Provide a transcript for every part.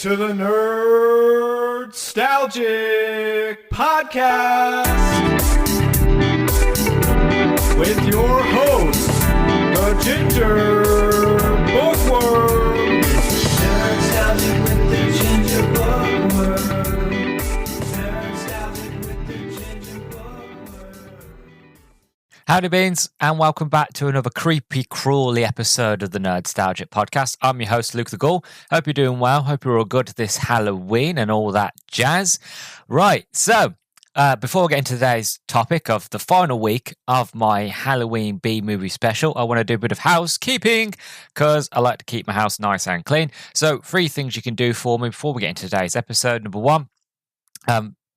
to the Nerdstalgic podcast with your host, the Ginger Bookworm. Nerdstalgic with the Ginger Bookworm. Nerdstalgic with the Ginger Bookworm. Howdy Beans, and welcome back to another creepy, crawly episode of the Nerdstalgic podcast. I'm your host, Luke the Ghoul. Hope you're doing well. Hope you're all good this Halloween and all that jazz. Right, so before we get into today's topic of the final week of my Halloween B-movie special, I want to do a bit of housekeeping because I like to keep my house nice and clean. So 3 things you can do for me before we get into today's episode. Number 1,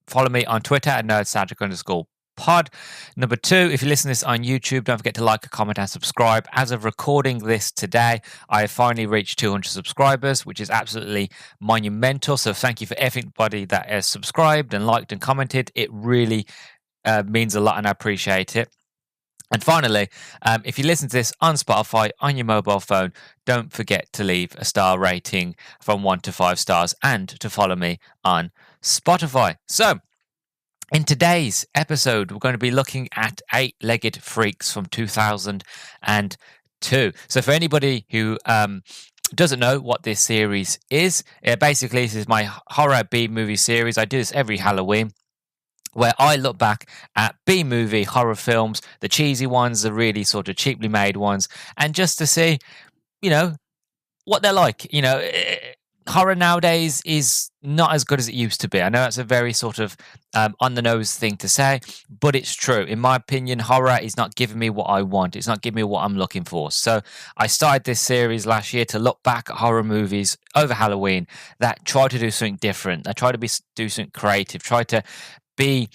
follow me on Twitter at nerdstalgic_pod. Number 2, if you listen to this on YouTube, don't forget to like, comment, and subscribe. As of recording this today, I have finally reached 200 subscribers, which is absolutely monumental. So thank you for everybody that has subscribed and liked and commented. It really means a lot, and I appreciate it. And finally, if you listen to this on Spotify on your mobile phone, don't forget to leave a star rating from 1 to 5 stars and to follow me on Spotify. So, in today's episode, we're going to be looking at Eight-Legged Freaks from 2002. So for anybody who doesn't know what this series is, basically this is my horror B-movie series. I do this every Halloween, where I look back at B-movie horror films, the cheesy ones, the really sort of cheaply made ones, and just to see, what they're like. Horror nowadays is not as good as it used to be. I know that's a very sort of on-the-nose thing to say, but it's true. In my opinion, horror is not giving me what I want. It's not giving me what I'm looking for. So I started this series last year to look back at horror movies over Halloween that try to do something different. They try to do something creative, try to be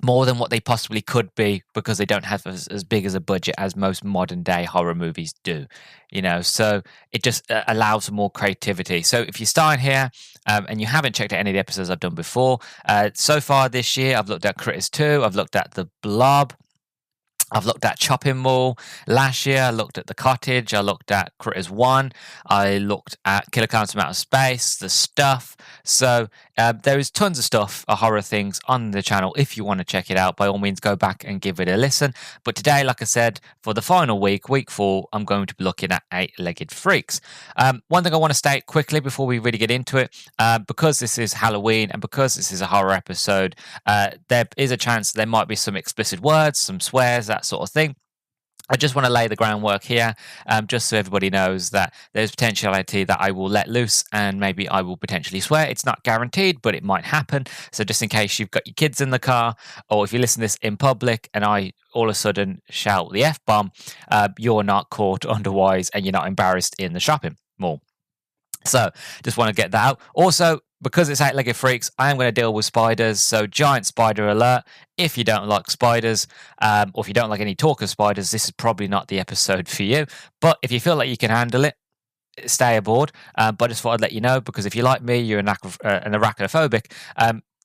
more than what they possibly could be because they don't have as big as a budget as most modern day horror movies do, so it just allows for more creativity. So if you're starting here and you haven't checked out any of the episodes I've done before, so far this year I've looked at Critters 2, I've looked at The Blob, I've looked at Chopping Mall. Last year, I looked at The Cottage. I looked at Critters 1. I looked at Killer Clowns from Outer Space, The Stuff. So there is tons of stuff, horror things on the channel. If you want to check it out, by all means, go back and give it a listen. But today, like I said, for the final week, week 4, I'm going to be looking at Eight-Legged Freaks. One thing I want to state quickly before we really get into it, because this is Halloween and because this is a horror episode, there is a chance there might be some explicit words, some swears, that sort of thing. I just want to lay the groundwork here, just so everybody knows that there's potentiality that I will let loose and maybe I will potentially swear. It's not guaranteed, but it might happen. So just in case you've got your kids in the car, or if you listen to this in public and I all of a sudden shout the F-bomb, you're not caught underwise and you're not embarrassed in the shopping mall. So just want to get that out. Also, because it's Eight-Legged Freaks, I am going to deal with spiders. So giant spider alert. If you don't like spiders, or if you don't like any talk of spiders, this is probably not the episode for you. But if you feel like you can handle it, stay aboard. But I just thought I'd let you know, because if you like me, you're an arachnophobic,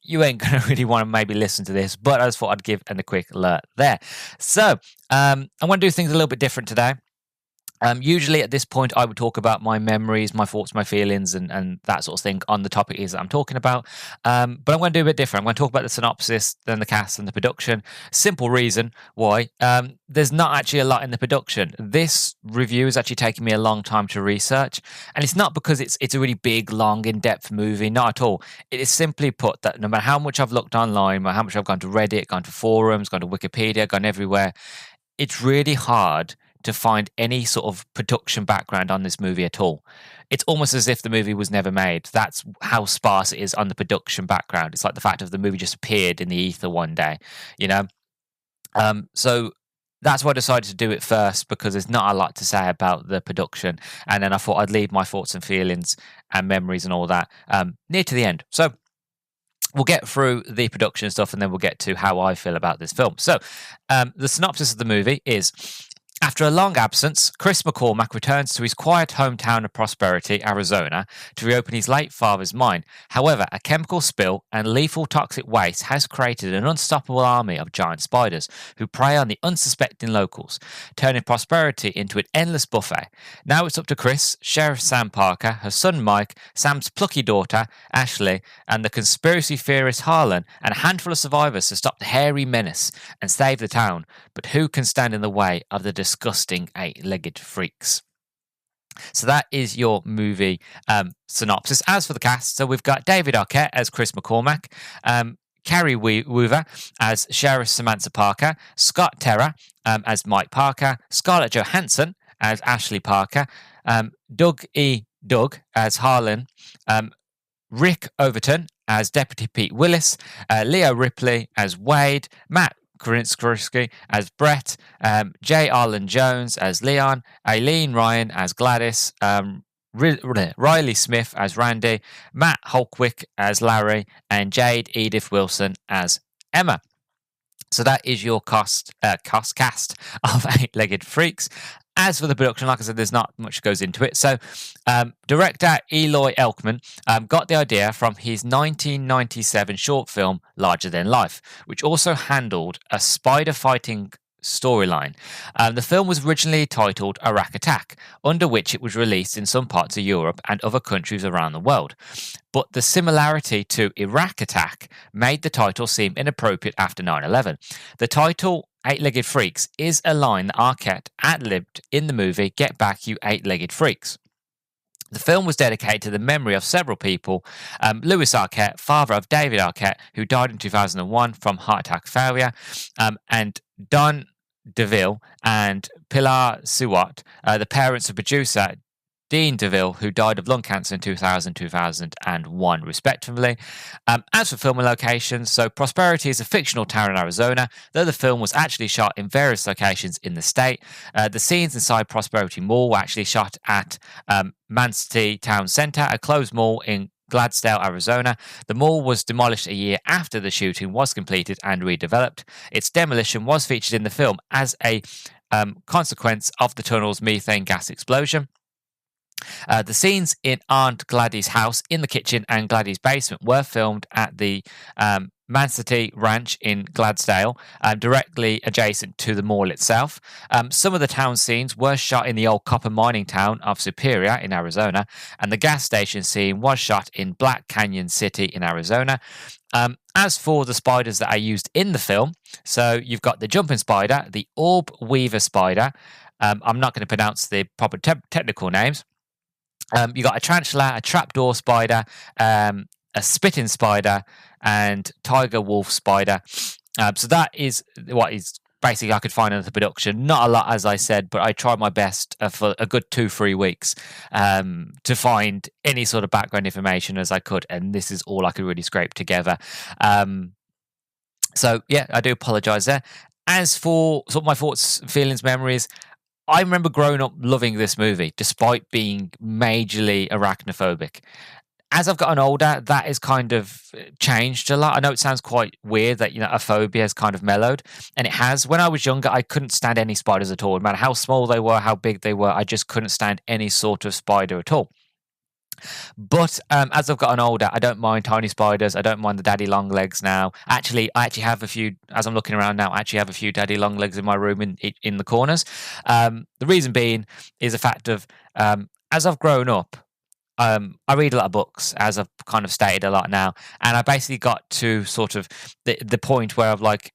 you ain't going to really want to maybe listen to this. But I just thought I'd give a quick alert there. So I'm going to do things a little bit different today. Usually at this point, I would talk about my memories, my thoughts, my feelings, and that sort of thing on the topic that I'm talking about. But I'm going to do a bit different. I'm going to talk about the synopsis, then the cast and the production. Simple reason why. There's not actually a lot in the production. This review is actually taking me a long time to research. And it's not because it's a really big, long, in-depth movie. Not at all. It is simply put that no matter how much I've looked online, or how much I've gone to Reddit, gone to forums, gone to Wikipedia, gone everywhere, it's really hard to find any sort of production background on this movie at all. It's almost as if the movie was never made. That's how sparse it is on the production background. It's like the fact of the movie just appeared in the ether one day, So that's why I decided to do it first, because there's not a lot to say about the production. And then I thought I'd leave my thoughts and feelings and memories and all that near to the end. So we'll get through the production stuff and then we'll get to how I feel about this film. So the synopsis of the movie is: After a long absence, Chris McCormack returns to his quiet hometown of Prosperity, Arizona, to reopen his late father's mine. However, a chemical spill and lethal toxic waste has created an unstoppable army of giant spiders who prey on the unsuspecting locals, turning Prosperity into an endless buffet. Now it's up to Chris, Sheriff Sam Parker, her son Mike, Sam's plucky daughter, Ashley, and the conspiracy theorist Harlan, and a handful of survivors to stop the hairy menace and save the town. But who can stand in the way of the disgusting eight-legged freaks? So that is your movie synopsis. As for the cast, so we've got David Arquette as Chris McCormack, Carrie Weaver as Sheriff Samantha Parker, Scott Terra as Mike Parker, Scarlett Johansson as Ashley Parker, Doug as Harlan, Rick Overton as Deputy Pete Willis, Leo Ripley as Wade, Matt Korinsky as Brett, J. Arlen Jones as Leon, Aileen Ryan as Gladys, Riley Smith as Randy, Matt Holkwick as Larry, and Jade Edith Wilson as Emma. So that is your cast of Eight-Legged Freaks. As for the production, like I said, there's not much goes into it. So director Eloy Elkman got the idea from his 1997 short film Larger Than Life, which also handled a spider fighting storyline. The film was originally titled Iraq Attack, under which it was released in some parts of Europe and other countries around the world. But the similarity to Iraq Attack made the title seem inappropriate after 9/11. The title Eight-Legged Freaks is a line that Arquette ad-libbed in the movie Get Back, You Eight-Legged Freaks. The film was dedicated to the memory of several people. Louis Arquette, father of David Arquette, who died in 2001 from heart attack failure, and Don DeVille and Pilar Siwat, the parents of producer Dean DeVille, who died of lung cancer in 2001, respectively. As for filming locations, so Prosperity is a fictional town in Arizona, though the film was actually shot in various locations in the state. The scenes inside Prosperity Mall were actually shot at Manistee Town Center, a closed mall in Gladstone, Arizona. The mall was demolished a year after the shooting was completed and redeveloped. Its demolition was featured in the film as a consequence of the tunnel's methane gas explosion. The scenes in Aunt Gladys' house, in the kitchen, and Gladys' basement were filmed at the Manistee Ranch in Gladstone, directly adjacent to the mall itself. Some of the town scenes were shot in the old copper mining town of Superior in Arizona, and the gas station scene was shot in Black Canyon City in Arizona. As for the spiders that are used in the film, so you've got the jumping spider, the orb weaver spider. I'm not going to pronounce the proper technical names. You got a tarantula, a trapdoor spider, a spitting spider, and tiger wolf spider. So that is what is basically I could find in the production. Not a lot, as I said, but I tried my best for a good 2-3 weeks to find any sort of background information as I could, and this is all I could really scrape together. So yeah, I do apologise there. As for sort of my thoughts, feelings, memories, I remember growing up loving this movie, despite being majorly arachnophobic. As I've gotten older, that has kind of changed a lot. I know it sounds quite weird that, a phobia has kind of mellowed, and it has. When I was younger, I couldn't stand any spiders at all. No matter how small they were, how big they were, I just couldn't stand any sort of spider at all. But as I've gotten older, I don't mind tiny spiders. I don't mind the daddy long legs now. Actually, I actually have a few, as I'm looking around now, I actually have a few daddy long legs in my room in the corners. The reason being is the fact of, as I've grown up, I read a lot of books, as I've kind of stated a lot now. And I basically got to sort of the point where I've like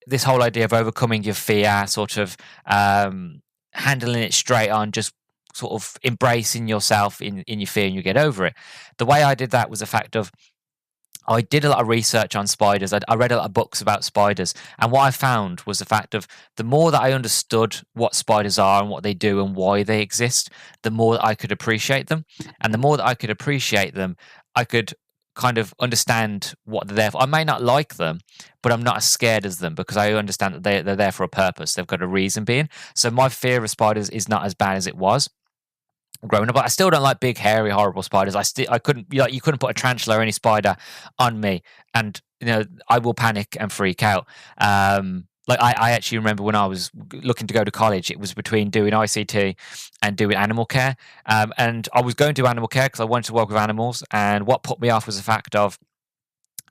this whole idea of overcoming your fear, sort of handling it straight on, just sort of embracing yourself in your fear and you get over it. The way I did that was the fact of I did a lot of research on spiders. I read a lot of books about spiders. And what I found was the fact of the more that I understood what spiders are and what they do and why they exist, the more that I could appreciate them. And the more that I could appreciate them, I could kind of understand what they're there for. I may not like them, but I'm not as scared as them because I understand that they're there for a purpose. They've got a reason being. So my fear of spiders is not as bad as it was growing up. I still don't like big, hairy, horrible spiders. I couldn't, you couldn't put a tarantula or any spider on me, and I will panic and freak out. like I actually remember when I was looking to go to college, it was between doing ICT and doing animal care. And I was going to do animal care because I wanted to work with animals. And what put me off was the fact of,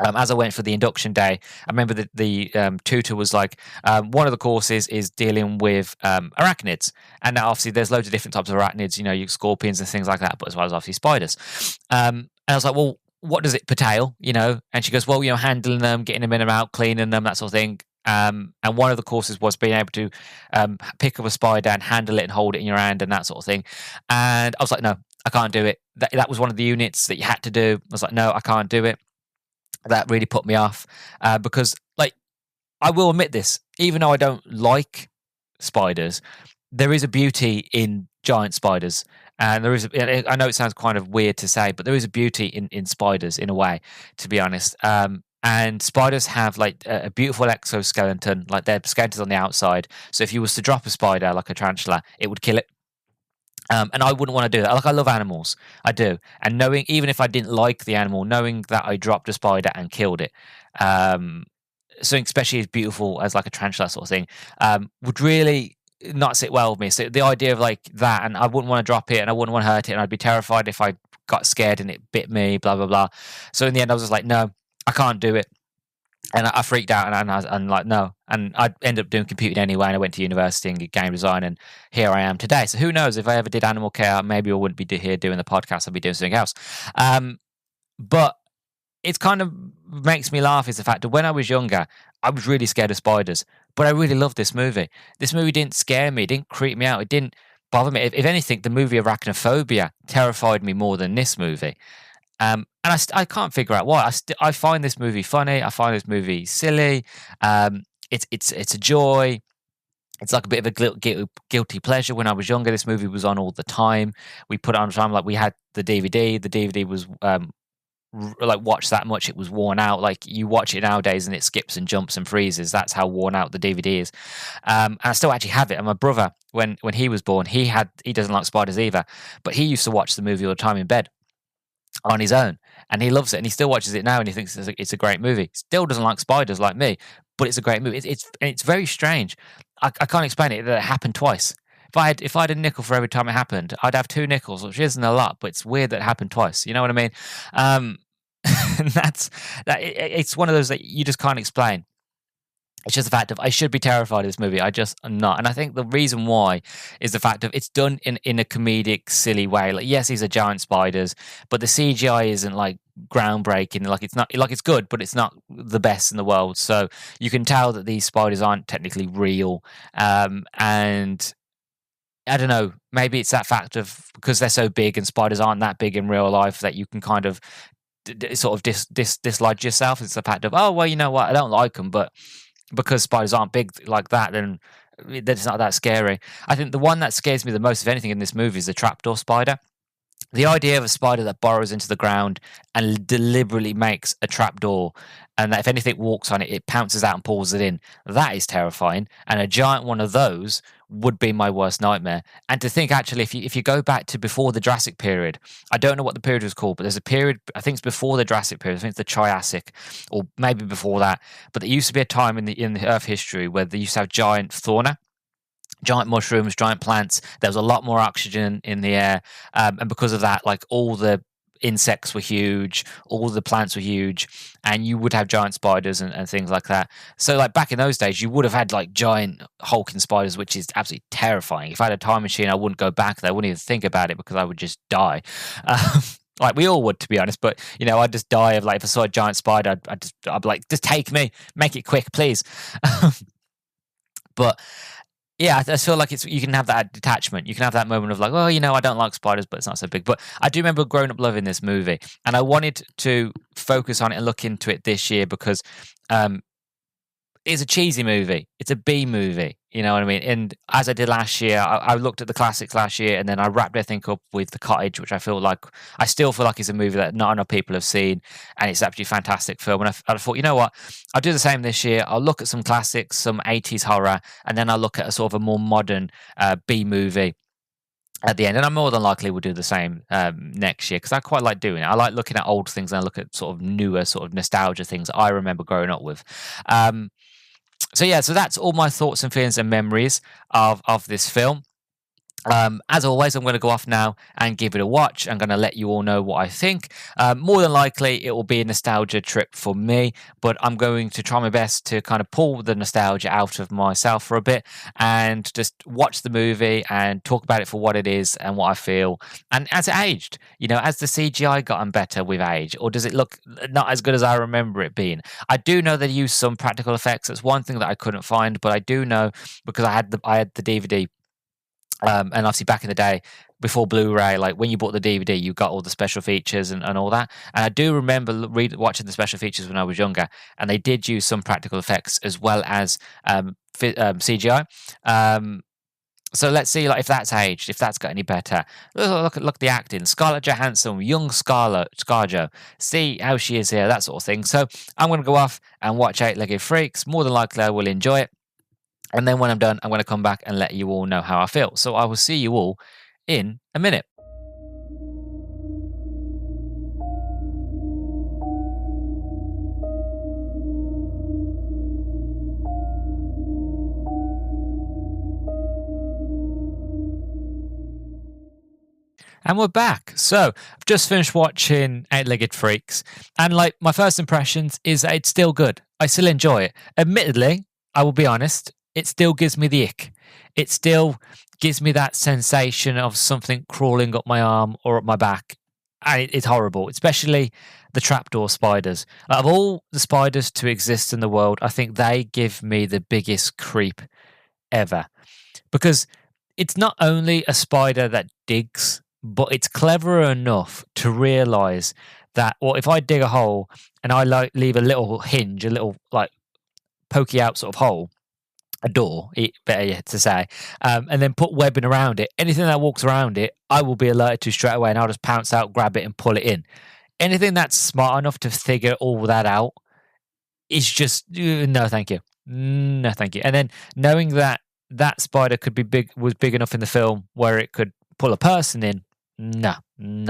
as I went for the induction day, I remember that the tutor was like, one of the courses is dealing with arachnids. And now obviously there's loads of different types of arachnids, you scorpions and things like that, but as well as obviously spiders. And I was like, well, what does it pertail, And she goes, well, handling them, getting them in and out, cleaning them, that sort of thing. And one of the courses was being able to pick up a spider and handle it and hold it in your hand and that sort of thing. And I was like, no, I can't do it. That was one of the units that you had to do. I was like, no, I can't do it. That really put me off because, like, I will admit this, even though I don't like spiders, there is a beauty in giant spiders. And there is, I know it sounds kind of weird to say, but there is a beauty in spiders in a way, to be honest. And spiders have like a beautiful exoskeleton, like their skeleton's on the outside. So if you was to drop a spider, like a tarantula, it would kill it. And I wouldn't want to do that. Like, I love animals, I do. And knowing, even if I didn't like the animal, knowing that I dropped a spider and killed it, something especially as beautiful as like a tarantula sort of thing, would really not sit well with me. So the idea of like that, and I wouldn't want to drop it, and I wouldn't want to hurt it, and I'd be terrified if I got scared and it bit me, blah blah blah. So in the end, I was just like, no, I can't do it. And I freaked out, and I was like, no. And I ended up doing computing anyway, and I went to university and did game design, and here I am today. So who knows, if I ever did animal care, maybe I wouldn't be here doing the podcast, I'd be doing something else. But it's kind of makes me laugh is the fact that when I was younger, I was really scared of spiders, but I really loved this movie. This movie didn't scare me, it didn't creep me out, it didn't bother me. If anything, the movie Arachnophobia terrified me more than this movie. And I can't figure out why. I find this movie funny. I find this movie silly. It's a joy. It's like a bit of a guilty pleasure. When I was younger, this movie was on all the time. We put it on all the time. Like, we had the DVD. The DVD was like watched that much, it was worn out. Like, you watch it nowadays and it skips and jumps and freezes. That's how worn out the DVD is. And I still actually have it. And my brother, when he was born, he doesn't like spiders either, but he used to watch the movie all the time in bed on his own, and he loves it, and he still watches it now, and he thinks it's a great movie. Still doesn't like spiders like me, but it's a great movie. It's very strange. I can't explain it. That it happened twice. If I had a nickel for every time it happened, I'd have 2 nickels, which isn't a lot, but it's weird that it happened twice. You know what I mean? And it's one of those that you just can't explain. It's just the fact of, I should be terrified of this movie. I just am not. And I think the reason why is the fact of it's done in a comedic, silly way. Like, yes, these are giant spiders, but the CGI isn't like groundbreaking. Like, it's not, like, it's good, but it's not the best in the world. So you can tell that these spiders aren't technically real. And I don't know, maybe it's that fact of, because they're so big and spiders aren't that big in real life, that you can kind of sort of dislodge yourself. It's the fact of, oh, well, you know what, I don't like them, but because spiders aren't big like that, then it's not that scary. I think the one that scares me the most of anything in this movie is the trapdoor spider. The idea of a spider that burrows into the ground and deliberately makes a trapdoor, and that if anything walks on it, it pounces out and pulls it in. That is terrifying. And a giant one of those would be my worst nightmare. And to think, actually, if you go back to before the Jurassic period, I don't know what the period was called, but there's a period, I think it's before the Jurassic period, I think it's the Triassic, or maybe before that. But there used to be a time in the Earth history where they used to have giant fauna, giant mushrooms, giant plants. There was a lot more oxygen in the air, and because of that, like, all the insects were huge, all the plants were huge, and you would have giant spiders and things like that. So, like, back in those days, you would have had like giant hulking spiders, which is absolutely terrifying. If I had a time machine, I wouldn't go back there. I wouldn't even think about it, because I would just die. Like, we all would, to be honest, but I'd just die of, like, if I saw a giant spider, I'd be like, just take me, make it quick, please. But yeah, I feel like you can have that detachment. You can have that moment of like, well, I don't like spiders, but it's not so big. But I do remember growing up loving this movie, and I wanted to focus on it and look into it this year, because it's a cheesy movie. It's a B movie. You know what I mean? And as I did last year, I looked at the classics last year, and then I wrapped everything up with The Cottage, which I still feel like is a movie that not enough people have seen, and it's absolutely fantastic film. And I thought, you know what? I'll do the same this year. I'll look at some classics, some 80s horror, and then I'll look at a sort of a more modern B movie at the end. And I more than likely will do the same next year, because I quite like doing it. I like looking at old things, and I look at sort of newer sort of nostalgia things I remember growing up with. So yeah, so that's all my thoughts and feelings and memories of this film. As always, I'm going to go off now and give it a watch. I'm going to let you all know what I think. More than likely, it will be a nostalgia trip for me, but I'm going to try my best to kind of pull the nostalgia out of myself for a bit and just watch the movie and talk about it for what it is and what I feel. And as it aged, as the CGI gotten better with age, or does it look not as good as I remember it being? I do know they use some practical effects. That's one thing that I couldn't find, but I do know because I had the DVD. And obviously back in the day, before Blu-ray, like when you bought the DVD, you got all the special features and all that. And I do remember watching the special features when I was younger, and they did use some practical effects as well as CGI. So let's see, like if that's aged, if that's got any better. Look at the acting. Scarlett Johansson, young ScarJo. See how she is here, that sort of thing. So I'm going to go off and watch Eight-Legged Freaks. More than likely, I will enjoy it. And then when I'm done, I'm going to come back and let you all know how I feel. So I will see you all in a minute. And we're back. So I've just finished watching Eight-Legged Freaks. And like my first impressions is that it's still good. I still enjoy it. Admittedly, I will be honest, it still gives me the ick. It still gives me that sensation of something crawling up my arm or up my back. And it's horrible, especially the trapdoor spiders. Out of all the spiders to exist in the world, I think they give me the biggest creep ever. Because it's not only a spider that digs, but it's clever enough to realize that, well, if I dig a hole and I leave a little hinge, a little like pokey out sort of hole, a door, better yet to say, and then put webbing around it. Anything that walks around it, I will be alerted to straight away, and I'll just pounce out, grab it, and pull it in. Anything that's smart enough to figure all that out is just no, thank you, no, thank you. And then knowing that spider was big enough in the film where it could pull a person in, no,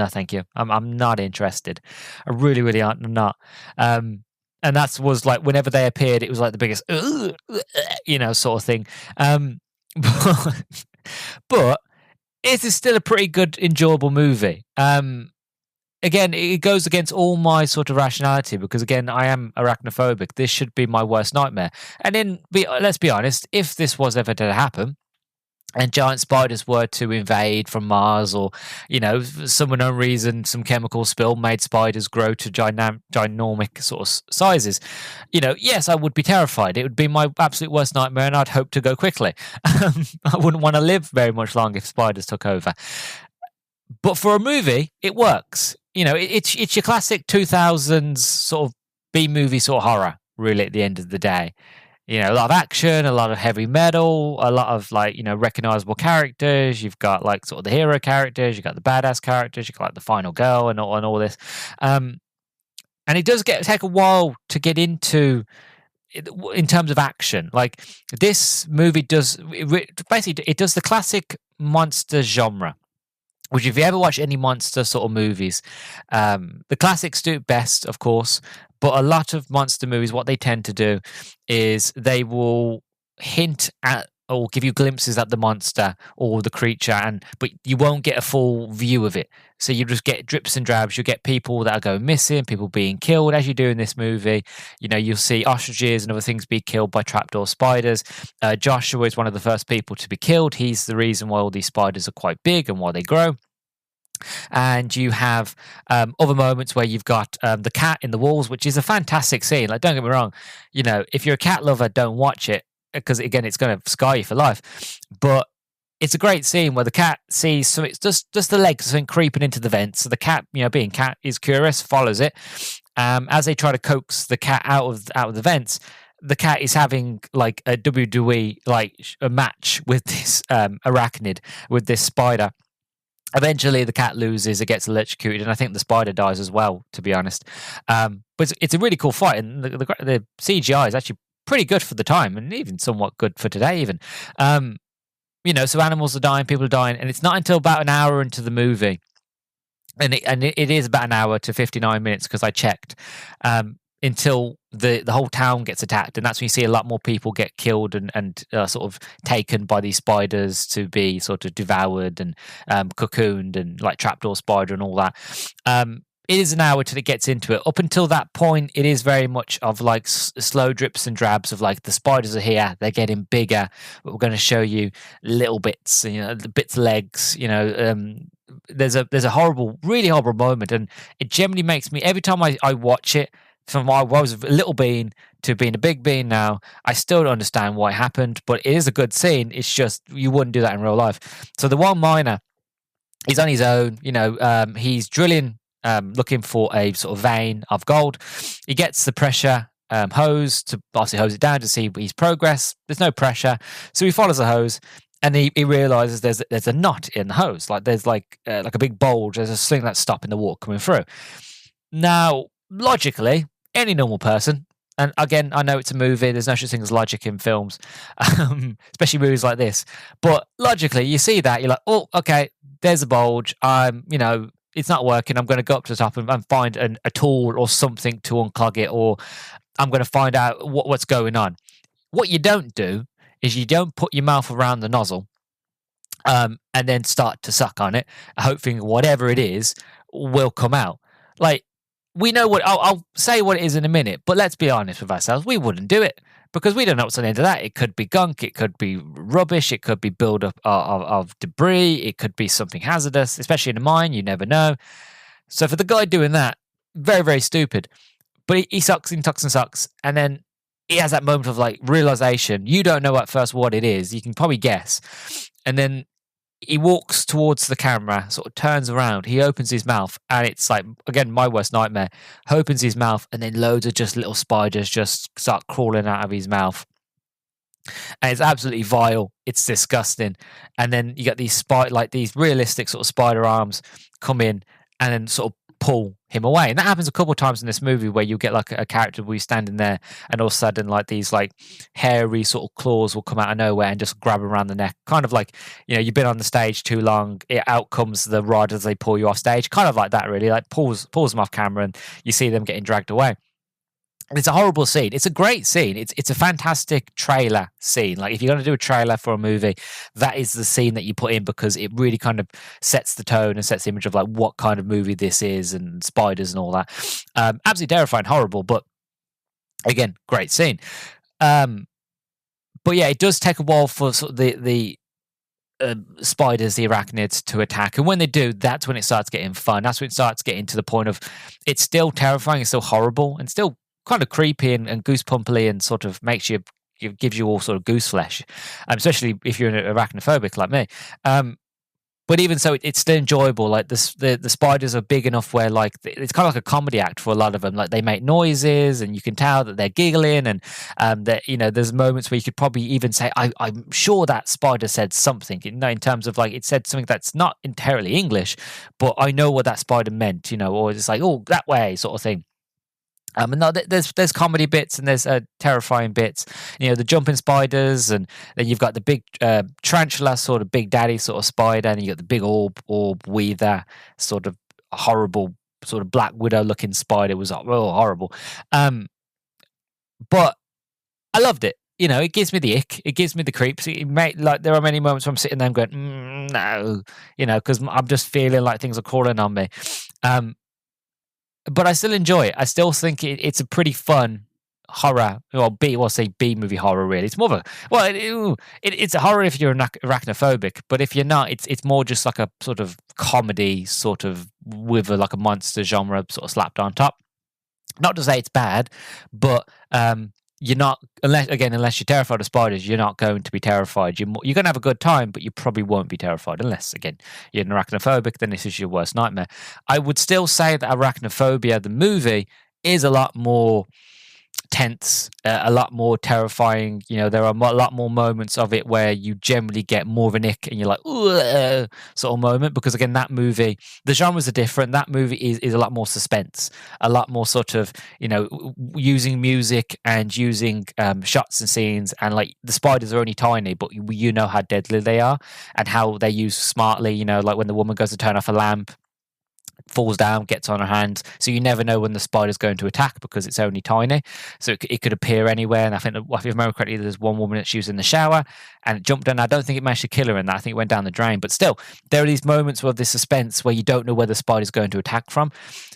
thank you. I'm not interested. I really, really aren't not. And that was like whenever they appeared, it was like the biggest, sort of thing. But it is still a pretty good, enjoyable movie. Again, it goes against all my sort of rationality because, again, I am arachnophobic. This should be my worst nightmare. And let's be honest, if this was ever to happen, and giant spiders were to invade from Mars, or, some unknown reason, some chemical spill made spiders grow to ginormic sort of sizes, yes, I would be terrified. It would be my absolute worst nightmare, and I'd hope to go quickly. I wouldn't want to live very much longer if spiders took over. But for a movie, it works. It's your classic 2000s sort of B-movie sort of horror, really, at the end of the day. A lot of action, a lot of heavy metal, a lot of recognizable characters. You've got like sort of the hero characters, you've got the badass characters, you've got like the final girl and all this. And it does take a while to get into in terms of action. Like this movie does, it does the classic monster genre. Which, if you ever watch any monster sort of movies, the classics do it best, of course. But a lot of monster movies, what they tend to do is they will hint at or give you glimpses at the monster or the creature, but you won't get a full view of it. So you just get drips and drabs. You get people that are going missing, people being killed, as you do in this movie. You'll see ostriches and other things be killed by trapdoor spiders. Joshua is one of the first people to be killed. He's the reason why all these spiders are quite big and why they grow. And you have other moments where you've got the cat in the walls, which is a fantastic scene. Like, don't get me wrong, if you're a cat lover, don't watch it because, again, it's going to scar you for life. But it's a great scene where the cat sees something, just the legs, something creeping into the vents. So the cat, being cat, is curious, follows it. As they try to coax the cat out of the vents, the cat is having like a WWE a match with this arachnid, with this spider. Eventually, the cat loses, it gets electrocuted, and I think the spider dies as well, to be honest. But it's a really cool fight, and the CGI is actually pretty good for the time, and even somewhat good for today, even. So animals are dying, people are dying, and it's not until about an hour into the movie, and it is about an hour to 59 minutes, because I checked, until the whole town gets attacked, and that's when you see a lot more people get killed and sort of taken by these spiders to be sort of devoured and cocooned and like trapdoor spider and all that. It is an hour till it gets into it. Up until that point, it is very much of like slow drips and drabs of like the spiders are here, they're getting bigger, but we're going to show you little bits, the bits legs, there's a horrible, really horrible moment, and it generally makes me, every time I watch it, from I was a little bean to being a big bean now, I still don't understand what happened, but it is a good scene. It's just you wouldn't do that in real life. So the one miner, he's on his own, he's drilling, looking for a sort of vein of gold. He gets the pressure hose to obviously hose it down to see his progress. There's no pressure, so he follows the hose. And he realizes there's a knot in the hose, like there's like a big bulge. There's a thing that's stopping the water coming through. Now, logically, any normal person, and again, I know it's a movie. There's no such thing as logic in films, especially movies like this. But logically, you see that you're like, oh, okay, there's a bulge. It's not working. I'm going to go up to the top and find a tool or something to unclog it, or I'm going to find out what's going on. What you don't do is you don't put your mouth around the nozzle and then start to suck on it, hoping whatever it is will come out. Like, we know what, I'll say what it is in a minute, but let's be honest with ourselves. We wouldn't do it because we don't know what's on the end of that. It could be gunk. It could be rubbish. It could be buildup of debris. It could be something hazardous, especially in a mine. You never know. So for the guy doing that, very, very stupid. But he sucks and sucks and sucks. And then he has that moment of like realization. You don't know at first what it is. You can probably guess. And then he walks towards the camera, sort of turns around. He opens his mouth, and it's like, again, my worst nightmare. He opens his mouth, and then loads of just little spiders just start crawling out of his mouth. And it's absolutely vile. It's disgusting. And then you get these these realistic sort of spider arms come in and then sort of pull him away. And that happens a couple of times in this movie where you get like a character where he's standing there and all of a sudden like these like hairy sort of claws will come out of nowhere and just grab him around the neck. Kind of like, you've been on the stage too long, out comes the rod as they pull you off stage. Kind of like that, really. Like pulls them off camera and you see them getting dragged away. It's a horrible scene. It's a great scene. It's a fantastic trailer scene. Like if you're going to do a trailer for a movie, that is the scene that you put in because it really kind of sets the tone and sets the image of like what kind of movie this is and spiders and all that. Absolutely terrifying, horrible, but again, great scene. But yeah, it does take a while for sort of the spiders, the arachnids, to attack, and when they do, that's when it starts getting fun. That's when it starts getting to the point of it's still terrifying, it's still horrible, and still kind of creepy and goosepumply, and sort of gives you all sort of goose flesh, especially if you're arachnophobic like me. But even so, it's still enjoyable. Like the spiders are big enough where like it's kind of like a comedy act for a lot of them. Like they make noises, and you can tell that they're giggling, and that there's moments where you could probably even say, I'm sure that spider said something. In terms of like it said something that's not entirely English, but I know what that spider meant. Or it's like, oh, that way sort of thing. And no, there's comedy bits and there's terrifying bits. The jumping spiders, and then you've got the big tarantula, sort of big daddy sort of spider, and you got the big orb weaver, sort of horrible, sort of Black Widow looking spider. It was horrible. But I loved it. It gives me the ick. It gives me the creeps. There are many moments where I'm sitting there and going, no, because I'm just feeling like things are crawling on me. But I still enjoy it. I still think it's a pretty fun horror, or B movie horror. Really, it's more of it's a horror if you're arachnophobic. But if you're not, it's more just like a sort of comedy, sort of with like a monster genre sort of slapped on top. Not to say it's bad, but you're not, unless you're terrified of spiders, you're not going to be terrified. You're going to have a good time, but you probably won't be terrified unless, again, you're an arachnophobic, then this is your worst nightmare. I would still say that Arachnophobia, the movie, is a lot more tense, a lot more terrifying. There are a lot more moments of it where you generally get more of an ick and you're like, ooh, sort of moment, because again, that movie, the genres are different. That movie is a lot more suspense, a lot more sort of, using music and using shots and scenes, and like the spiders are only tiny, but you know how deadly they are and how they use smartly, like when the woman goes to turn off a lamp, falls down, gets on her hands. So you never know when the spider's going to attack because it's only tiny. So it could appear anywhere. And I think, if I remember correctly, there's one woman that she was in the shower and it jumped down. I don't think it managed to kill her in that. I think it went down the drain. But still, there are these moments of this suspense where you don't know where the spider's going to attack from.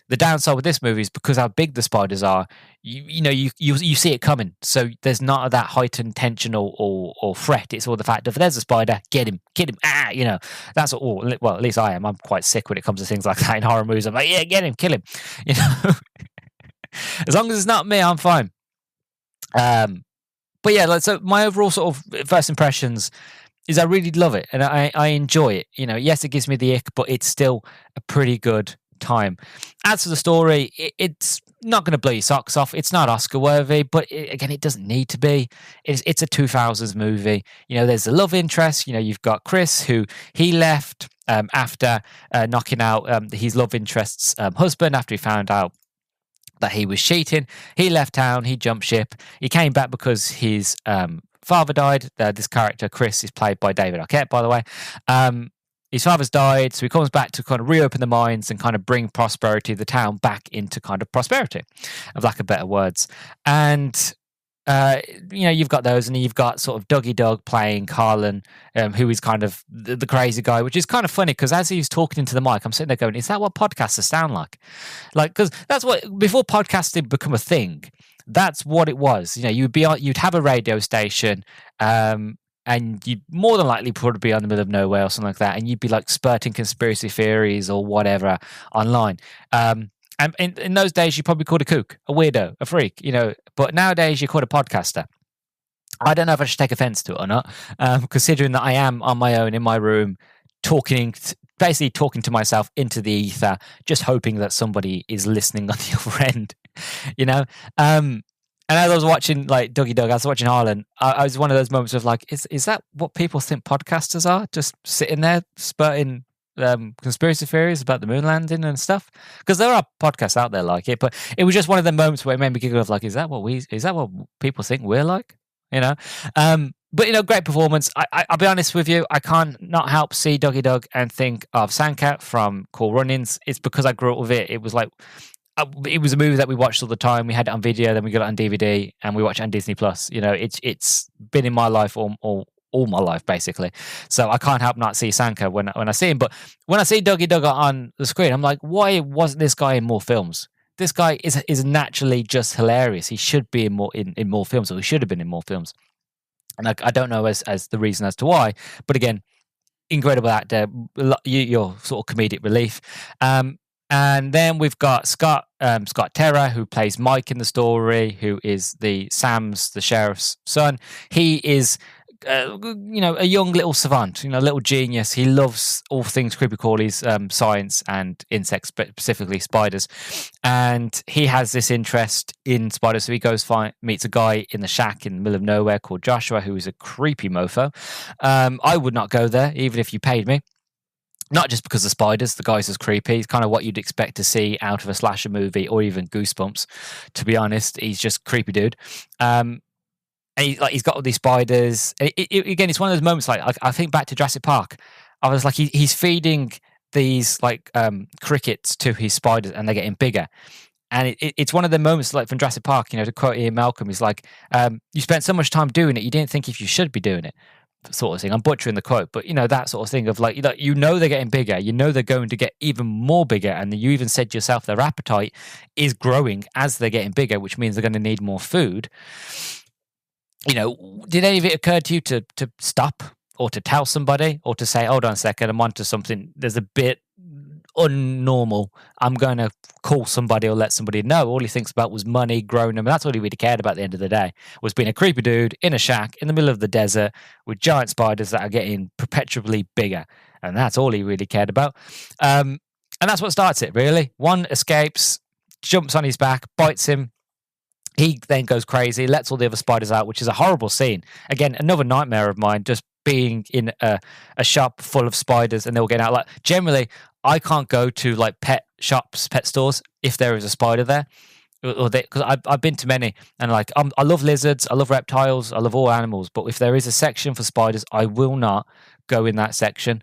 The downside with this movie is because how big the spiders are, you see it coming. So there's not that heightened tension or threat. It's all the fact of there's a spider, get him, that's all. Well, at least I am. I'm quite sick when it comes to things like that in horror movies. I'm like, yeah, get him, kill him. As long as it's not me, I'm fine. But yeah, so my overall sort of first impressions is I really love it and I enjoy it. Yes, it gives me the ick, but it's still a pretty good time. As for the story, it's not going to blow your socks off. It's not Oscar worthy, but again, it doesn't need to be. It's a 2000s movie. There's a love interest. You've got Chris, who he left after knocking out his love interest's husband after he found out that he was cheating. He left town. He jumped ship. He came back because his father died. This character, Chris, is played by David Arquette, by the way. His father's died, so he comes back to kind of reopen the mines and kind of bring prosperity of the town back into kind of prosperity, of lack of better words. And, you've got those, and you've got sort of Dougie Doug playing Carlin, who is kind of the crazy guy, which is kind of funny because as he's talking into the mic, I'm sitting there going, is that what podcasters sound like? Because that's what, before podcasting become a thing, that's what it was. You'd have a radio station, and you'd more than likely probably be on the middle of nowhere or something like that, and you'd be like spurting conspiracy theories or whatever online. And in those days, you probably called a kook, a weirdo, a freak, But nowadays, you're called a podcaster. I don't know if I should take offense to it or not, considering that I am on my own in my room, basically talking to myself into the ether, just hoping that somebody is listening on the other end, And as I was watching like Dougie Doug, I was watching Harlan, I was one of those moments of like, is that what people think podcasters are? Just sitting there spurting conspiracy theories about the moon landing and stuff? Because there are podcasts out there like it, but it was just one of the moments where it made me giggle of like, is that what people think we're like? But great performance. I'll be honest with you, I can't not help see Dougie Doug and think of Sanka from Cool Runnings. It's because I grew up with it. It was like, it was a movie that we watched all the time. We had it on video, then we got it on DVD, and we watched it on Disney Plus. It's been in my life all my life basically. So I can't help not see Sanka when I see him. But when I see Dougie Doug on the screen, I'm like, why wasn't this guy in more films? This guy is naturally just hilarious. He should be in more films, or he should have been in more films. And I don't know as the reason as to why. But again, incredible actor, your sort of comedic relief. And then we've got Scott Terra, who plays Mike in the story, who is the sheriff's son. He is, a young little savant, little genius. He loves all things creepy crawlies, science and insects, specifically spiders. And he has this interest in spiders. So he goes meets a guy in the shack in the middle of nowhere called Joshua, who is a creepy mofo. I would not go there, even if you paid me. Not just because of spiders, the guy's just creepy. He's kind of what you'd expect to see out of a slasher movie or even Goosebumps, to be honest. He's just creepy dude. And he's got all these spiders. Again, it's one of those moments, like I think back to Jurassic Park. I was like, he's feeding these crickets to his spiders and they're getting bigger. And it's one of the moments like from Jurassic Park, to quote Ian Malcolm, he's like, you spent so much time doing it, you didn't think if you should be doing it. Sort of thing. I'm butchering the quote, but that sort of thing of like, they're getting bigger, they're going to get even more bigger, and you even said to yourself their appetite is growing as they're getting bigger, which means they're going to need more food. Did any of it occur to you to stop or to tell somebody or to say, hold on a second, I'm onto something, there's a bit unnormal, I'm going to call somebody or let somebody know? All he thinks about was money, growing them, and that's all he really cared about at the end of the day, was being a creepy dude in a shack in the middle of the desert with giant spiders that are getting perpetually bigger, and that's all he really cared about. And that's what starts it, really. One escapes, jumps on his back, bites him. He then goes crazy, lets all the other spiders out, which is a horrible scene. Again, another nightmare of mine, just being in a shop full of spiders and they'll get out. Like, generally, I can't go to like pet shops, pet stores, if there is a spider there. Because I've been to many, and like I love lizards, I love reptiles, I love all animals. But if there is a section for spiders, I will not go in that section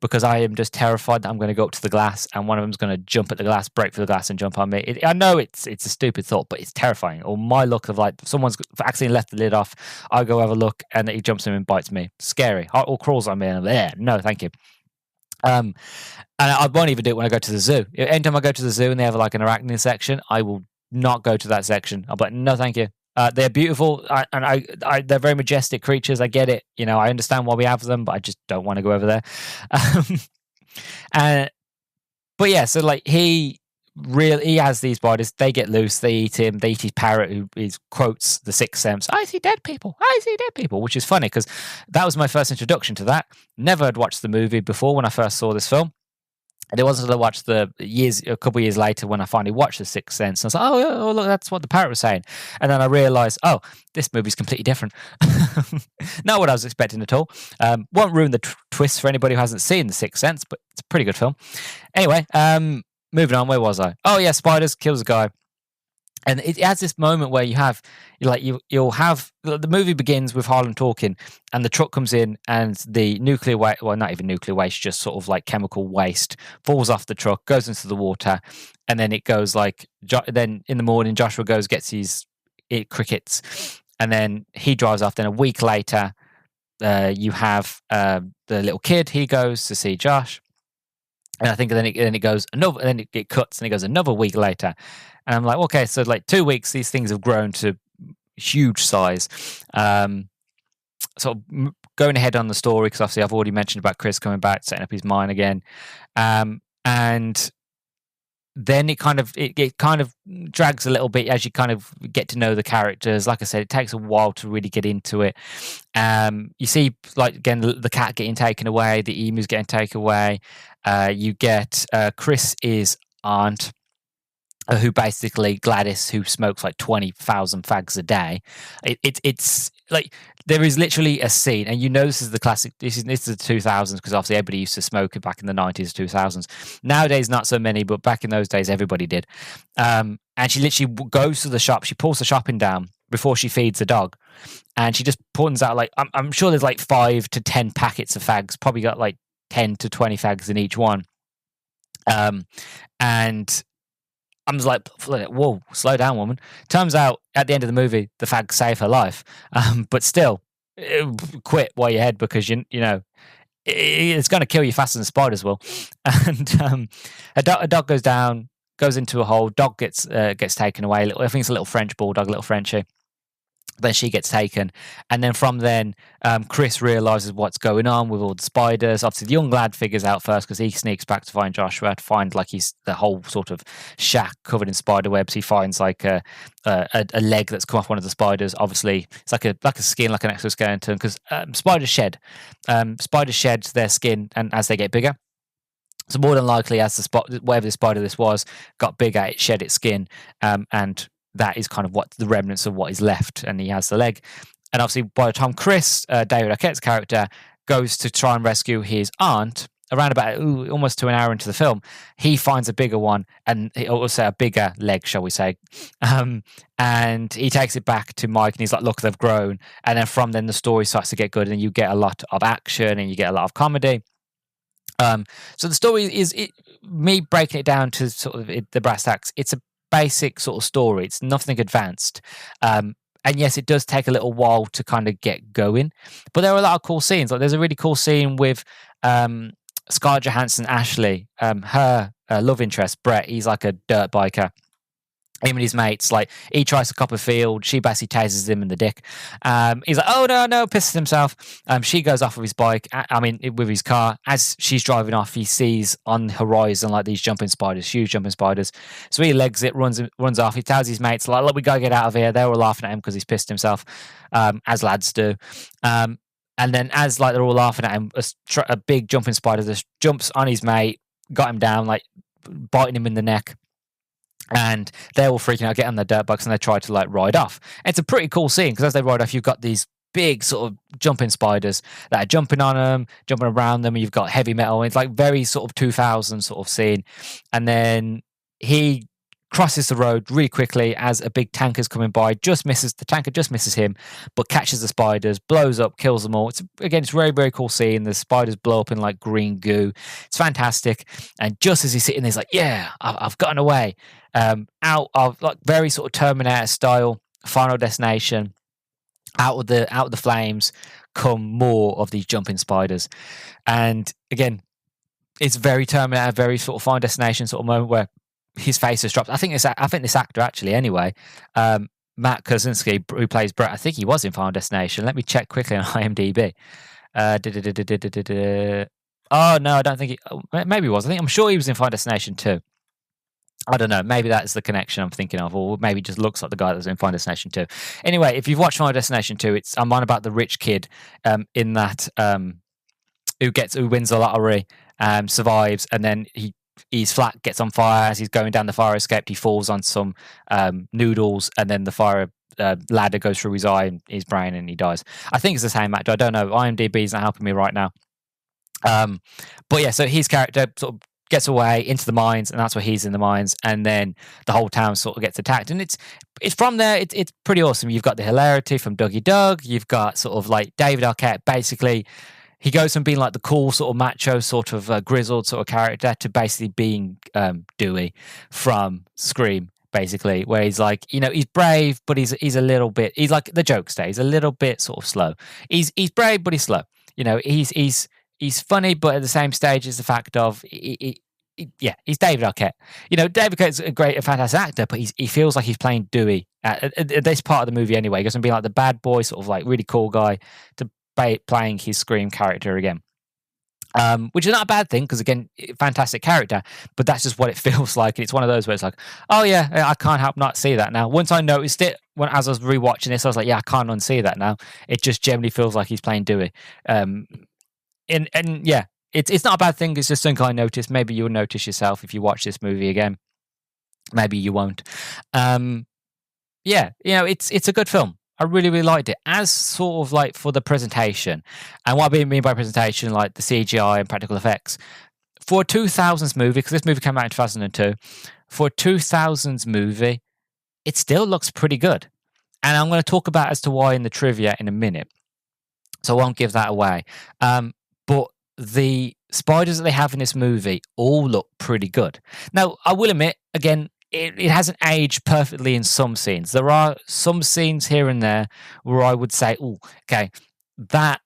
because I am just terrified that I'm going to go up to the glass and one of them's going to jump at the glass, break through the glass, and jump on me. I know it's a stupid thought, but it's terrifying. Or my look of like someone's accidentally left the lid off, I go have a look, and he jumps in and bites me. Scary. Or crawls on me, and I'm there. No, thank you. And I won't even do it when I go to the zoo. Anytime I go to the zoo and they have like an arachnid section, I will not go to that section. I'll be like, no, thank you. They're beautiful, and they're very majestic creatures. I get it. You know, I understand why we have them, but I just don't want to go over there. But yeah, so like he has these spiders. They get loose. They eat him. They eat his parrot, who quotes The Sixth Sense. I see dead people. I see dead people, which is funny because that was my first introduction to that. Never had watched the movie before when I first saw this film. And it wasn't until I watched a couple of years later when I finally watched The Sixth Sense. And I was like, oh, look, that's what the parrot was saying. And then I realised, oh, this movie's completely different. Not what I was expecting at all. Won't ruin the twist for anybody who hasn't seen The Sixth Sense, but it's a pretty good film. Anyway, moving on, where was I? Oh, yeah, spiders, kills a guy. And it has this moment where you'll have the movie begins with Harlan talking, and the truck comes in, and the nuclear waste, well, not even nuclear waste, just sort of like chemical waste, falls off the truck, goes into the water, and then it goes like. Then in the morning, Joshua gets his crickets, and then he drives off. Then a week later, you have the little kid. He goes to see Josh. And I think then it goes another, then it cuts and it goes another week later. And I'm like, okay, so like 2 weeks, these things have grown to huge size. So going ahead on the story, because obviously I've already mentioned about Chris coming back, setting up his mine again. And then it kind of drags a little bit as you kind of get to know the characters. Like I said, it takes a while to really get into it. You see, like, again, the cat getting taken away, the emu's getting taken away. You get Chris's aunt, who basically Gladys, who smokes like 20,000 fags a day. It's like there is literally a scene, and you know this is the classic. This is the 2000s, because obviously everybody used to smoke it back in the 90s, 2000s. Nowadays, not so many, but back in those days, everybody did. And she literally goes to the shop. She pulls the shopping down before she feeds the dog, and she just pulls out like I'm sure there's like 5 to 10 packets of fags. Probably got like 10 to 20 fags in each one. And I'm just like, whoa, slow down, woman. Turns out at the end of the movie, the fag saved her life. But still, quit while you're ahead, because you know it's going to kill you faster than spiders will. And a dog goes down, goes into a hole. Dog gets taken away. I think it's a little French bulldog, a little Frenchie. Then she gets taken, and then from then, Chris realizes what's going on with all the spiders. Obviously, the young lad figures out first, because he sneaks back to find Joshua, to find like he's the whole sort of shack covered in spider webs. He finds like a leg that's come off one of the spiders. Obviously, it's like a skin, like an exoskeleton, because spiders shed their skin, and as they get bigger. So more than likely, as whatever the spider this was got bigger, it shed its skin, and that is kind of what the remnants of what is left, and he has the leg. And obviously, by the time Chris, David Arquette's character, goes to try and rescue his aunt, around about almost to an hour into the film, he finds a bigger one, and also a bigger leg, shall we say. And he takes it back to Mike, and he's like, look, they've grown. And then from then, the story starts to get good, and you get a lot of action, and you get a lot of comedy. So the story is me breaking it down to sort of the brass tacks. It's a basic sort of story. It's nothing advanced. And yes, it does take a little while to kind of get going, but there are a lot of cool scenes. Like there's a really cool scene with Scarlett Johansson, Ashley, her love interest, Brett. He's like a dirt biker. Him and his mates, like he tries to cop a field. She basically tases him in the dick. He's like, oh no, pisses himself. She goes off with his bike. With his car. As she's driving off, he sees on the horizon like these jumping spiders, huge jumping spiders. So he legs it, runs off. He tells his mates, like, look, we gotta get out of here. They were laughing at him because he's pissed himself, as lads do. And then as like they're all laughing at him, a big jumping spider just jumps on his mate, got him down, like biting him in the neck. And they're all freaking out, get on their dirt bikes, and they try to like ride off. And it's a pretty cool scene, because as they ride off, you've got these big sort of jumping spiders that are jumping on them, jumping around them. And you've got heavy metal. And it's like very sort of 2000 sort of scene. And then he crosses the road really quickly as a big tanker's coming by, the tanker just misses him, but catches the spiders, blows up, kills them all. It's very, very cool scene. The spiders blow up in like green goo. It's fantastic. And just as he's sitting there, he's like, yeah, I've gotten away. Out of like very sort of Terminator style, Final Destination. Out of the flames come more of these jumping spiders. And again, it's very Terminator, very sort of Final Destination sort of moment where his face has dropped. I think this actor actually, anyway, Matt Kosinski, who plays Brett, I think he was in Final Destination. Let me check quickly on IMDb. Oh no, I don't think he. Maybe he was. I'm sure he was in Final Destination 2. I don't know. Maybe that's the connection I'm thinking of, or maybe just looks like the guy that was in Final Destination 2. Anyway, if you've watched Final Destination 2, I'm on about the rich kid in that who wins the lottery, survives, and then his flat gets on fire as he's going down the fire escape. He falls on some noodles, and then the fire ladder goes through his eye and his brain, and he dies. I think it's the same actor. I don't know. IMDb's not helping me right now. But yeah, so his character sort of gets away into the mines, and that's where he's in the mines, and then the whole town sort of gets attacked. And it's from there, it's pretty awesome. You've got the hilarity from Dougie Doug. You've got sort of like David Arquette. Basically, he goes from being like the cool sort of macho sort of grizzled sort of character to basically being Dewey from Scream, basically, where he's like, he's brave, but he's a little bit, he's like the jokester. He's a little bit sort of slow. He's brave, but he's slow. He's funny, but at the same stage is the fact of, he's David Arquette. David Arquette's a fantastic actor, but he feels like he's playing Dewey at this part of the movie anyway. He goes from being like the bad boy, sort of like really cool guy, to playing his Scream character again. Which is not a bad thing, because again, fantastic character, but that's just what it feels like. And it's one of those where it's like, oh yeah, I can't help not see that now. Once I noticed it, as I was rewatching this, I was like, yeah, I can't unsee that now. It just generally feels like he's playing Dewey. And yeah, it's not a bad thing. It's just something I noticed. Maybe you'll notice yourself if you watch this movie again. Maybe you won't. Yeah, it's a good film. I really, really liked it as sort of like for the presentation. And what I mean by presentation, like the CGI and practical effects. For a 2000s movie, because this movie came out in 2002, for a 2000s movie, it still looks pretty good. And I'm going to talk about as to why in the trivia in a minute. So I won't give that away. But the spiders that they have in this movie all look pretty good. Now, I will admit, again, it hasn't aged perfectly in some scenes. There are some scenes here and there where I would say, oh, okay, that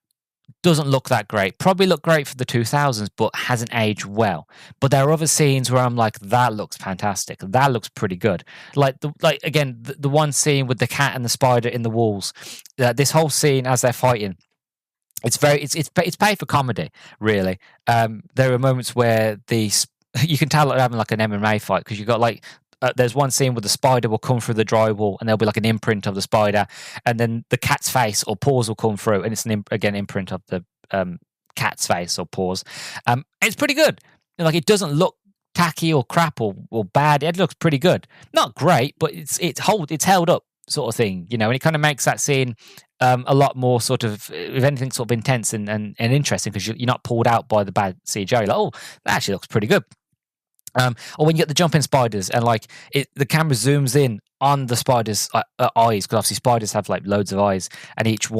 doesn't look that great. Probably looked great for the 2000s, but hasn't aged well. But there are other scenes where I'm like, that looks fantastic. That looks pretty good. Like the one scene with the cat and the spider in the walls. This whole scene as they're fighting. It's paid for comedy, really. There are moments where you can tell they're having like an MMA fight, because you've got like there's one scene where the spider will come through the drywall and there'll be like an imprint of the spider, and then the cat's face or paws will come through, and it's an imprint of the cat's face or paws. It's pretty good. Like, it doesn't look tacky or crap or bad. It looks pretty good. Not great, but it's held up, sort of thing, and it kind of makes that scene a lot more sort of, if anything, sort of intense and interesting, because you're not pulled out by the bad CGI. You're like, oh, that actually looks pretty good. Or when you get the jumping spiders and like the camera zooms in on the spiders' eyes, because obviously spiders have like loads of eyes, and each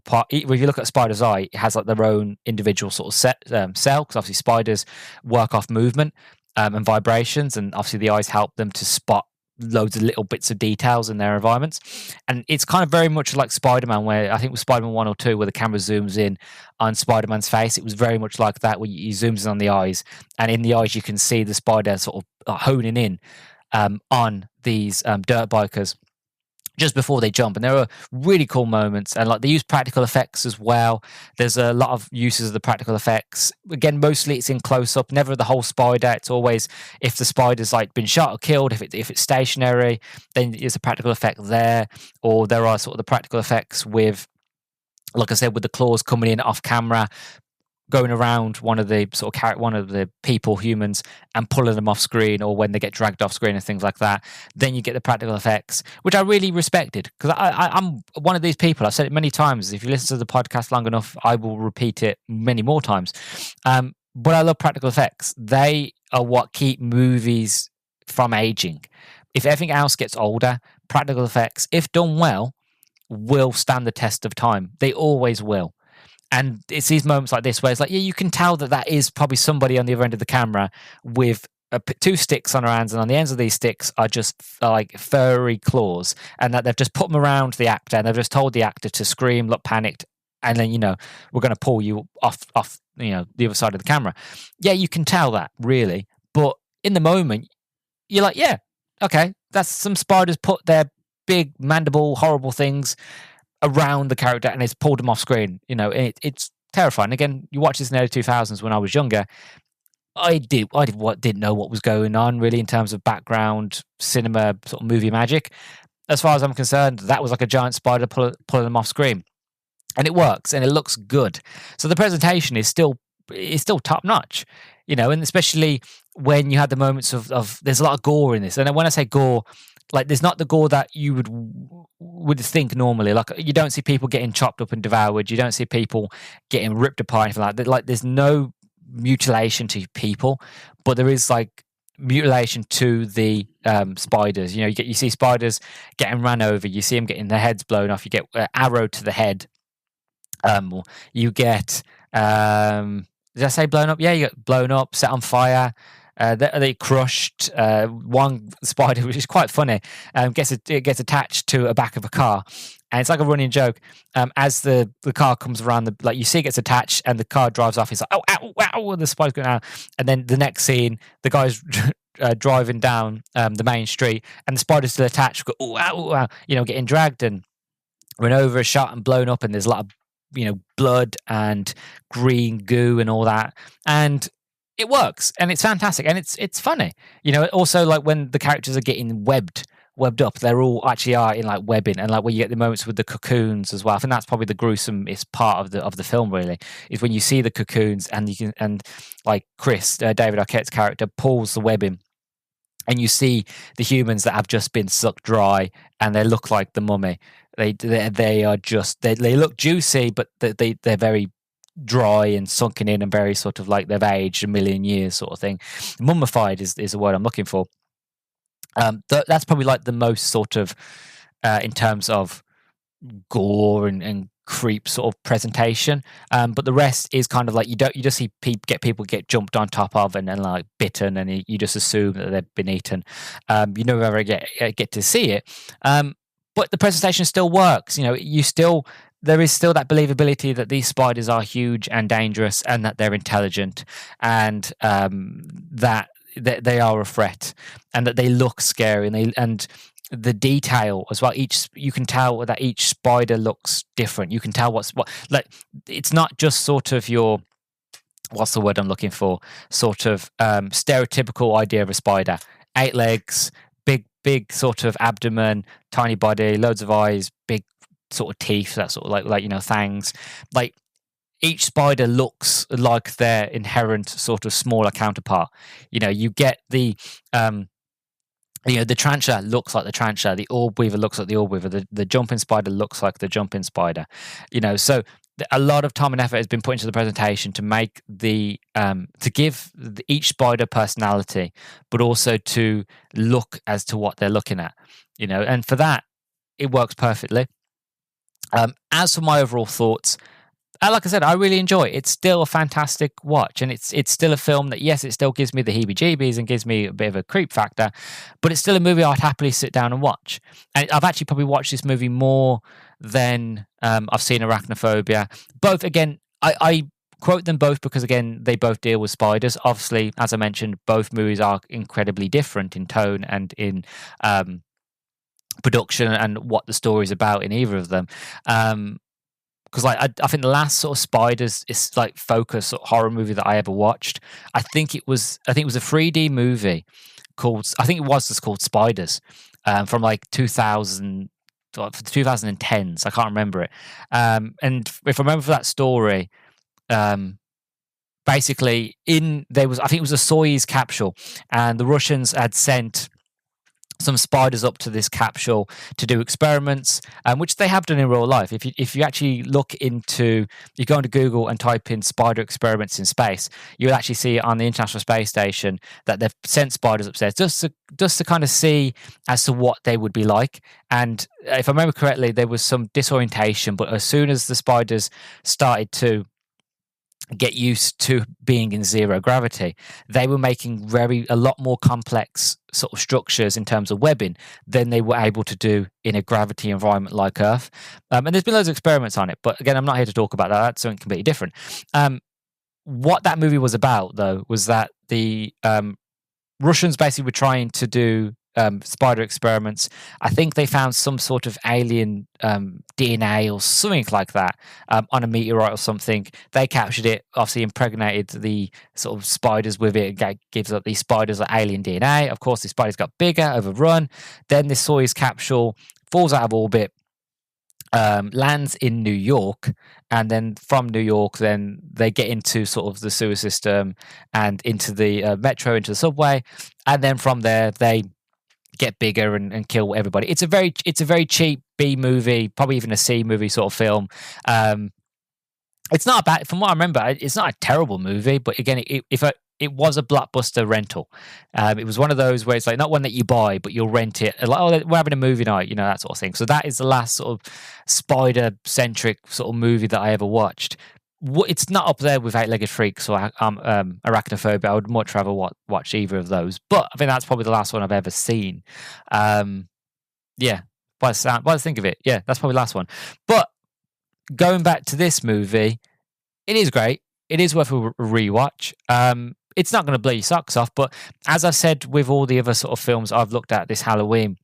part. If you look at a spider's eye, it has like their own individual sort of cell, because obviously spiders work off movement and vibrations, and obviously the eyes help them to spot loads of little bits of details in their environments. And it's kind of very much like Spider-Man, where I think with Spider-Man 1 or 2, where the camera zooms in on Spider-Man's face. It was very much like that, where he zooms in on the eyes, and in the eyes you can see the spider sort of honing in on these dirt bikers just before they jump. And there are really cool moments, and like they use practical effects as well. There's a lot of uses of the practical effects. Again, mostly it's in close up, never the whole spider. It's always if the spider's like been shot or killed. If it's stationary, then there's a practical effect there. Or there are sort of the practical effects with, like I said, with the claws coming in off camera, going around one of the humans, and pulling them off screen, or when they get dragged off screen and things like that. Then you get the practical effects, which I really respected, because I'm one of these people. I've said it many times. If you listen to the podcast long enough, I will repeat it many more times. But I love practical effects. They are what keep movies from aging. If everything else gets older, practical effects, if done well, will stand the test of time. They always will. And it's these moments like this where it's like, yeah, you can tell that is probably somebody on the other end of the camera with two sticks on her hands, and on the ends of these sticks are just like furry claws, and that they've just put them around the actor, and they've just told the actor to scream, look panicked, and then we're going to pull you off the other side of the camera. Yeah, you can tell that, really. But in the moment, you're like, yeah, okay, that's some spiders put their big mandible horrible things around the character and it's pulled them off screen. It's terrifying. Again, you watch this in the early 2000s when I was younger. I didn't know what was going on really in terms of background cinema sort of movie magic. As far as I'm concerned, that was like a giant spider pulling them off screen, and it works and it looks good. So the presentation is still top notch, and especially when you had the moments of there's a lot of gore in this. And when I say gore, like there's not the gore that you would think normally. Like you don't see people getting chopped up and devoured. You don't see people getting ripped apart, anything like that. Like there's no mutilation to people, but there is like mutilation to the spiders. You see spiders getting ran over. You see them getting their heads blown off. You get arrowed to the head. You get did I say blown up? Yeah, you get blown up, set on fire. They crushed. One spider, which is quite funny, gets attached to a back of a car, and it's like a running joke. As the car comes around, you see it gets attached, and the car drives off. He's like, "Oh, ow, ow!" And the spider's going out, and then the next scene, the guy's driving down the main street, and the spider's still attached. Go, "Oh, ow, ow!" Getting dragged and run over, shot and blown up, and there's a lot of blood and green goo and all that, and it works and it's fantastic and it's funny. Also like when the characters are getting webbed up, they're all actually are in like webbing, and like when you get the moments with the cocoons as well. I think that's probably the gruesomest part of the film really, is when you see the cocoons and like Chris, David Arquette's character, pulls the webbing, and you see the humans that have just been sucked dry and they look like the mummy. They are just they look juicy, but they're very dry and sunken in and very sort of like they've aged a million years sort of thing. Mummified is the word I'm looking for. That's probably like the most sort of in terms of gore and creep sort of presentation, but the rest is kind of like you just see people get jumped on top of and like bitten, and you just assume that they've been eaten. You never ever get to see it, but the presentation still works. There is still that believability that these spiders are huge and dangerous, and that they're intelligent, and that they are a threat, and that they look scary, and the detail as well. You can tell that each spider looks different. You can tell it's not just sort of your, what's the word I'm looking for? Sort of stereotypical idea of a spider. 8 legs, big sort of abdomen, tiny body, loads of eyes, big sort of teeth, that sort of like fangs. Like each spider looks like their inherent sort of smaller counterpart. You get the the tarantula looks like the tarantula, the orb weaver looks like the orb weaver, the jumping spider looks like the jumping spider. So a lot of time and effort has been put into the presentation to make to give each spider personality, but also to look as to what they're looking at. And for that, it works perfectly. As for my overall thoughts, like I said, I really enjoy it. It's still a fantastic watch, and it's still a film that, yes, it still gives me the heebie-jeebies and gives me a bit of a creep factor, but it's still a movie I'd happily sit down and watch. And I've actually probably watched this movie more than I've seen Arachnophobia. Both, again, I quote them both because, again, they both deal with spiders. Obviously, as I mentioned, both movies are incredibly different in tone and in production and what the story is about in either of them. Because I think the last sort of spiders is like focus sort of horror movie that I ever watched. I think it was a 3D movie called Spiders, from like 2010s. I can't remember it. And if I remember for that story, basically I think it was a Soyuz capsule, and the Russians had sent some spiders up to this capsule to do experiments, which they have done in real life. If you actually look into, you go into Google and type in spider experiments in space, you'll actually see on the International Space Station that they've sent spiders upstairs just to kind of see as to what they would be like. And if I remember correctly, there was some disorientation, but as soon as the spiders started to get used to being in zero gravity, they were making a lot more complex sort of structures in terms of webbing than they were able to do in a gravity environment like Earth. And there's been loads of experiments on it, but again, I'm not here to talk about that. That's something completely different. What that movie was about, though, was that the Russians basically were trying to do spider experiments. I think they found some sort of alien DNA or something like that on a meteorite or something. They captured it, obviously impregnated the sort of spiders with it. It gives up these spiders like alien DNA. Of course, the spiders got bigger, overrun. Then this Soyuz capsule falls out of orbit, lands in New York, and then from New York, then they get into sort of the sewer system and into the metro, into the subway, and then from there they get bigger and kill everybody. It's a very cheap B movie, probably even a C movie sort of film. It's not bad, from what I remember. It's not a terrible movie, but again, it was a blockbuster rental. It was one of those where it's like not one that you buy, but you'll rent it. Like, oh, we're having a movie night, that sort of thing. So that is the last sort of spider-centric sort of movie that I ever watched. It's not up there with Eight-Legged Freaks or Arachnophobia. I would much rather watch either of those. But I think that's probably the last one I've ever seen. Yeah, by the think of it, yeah, that's probably the last one. But going back to this movie, it is great. It is worth a rewatch. It's not going to blow your socks off, but as I said with all the other sort of films I've looked at this Halloween,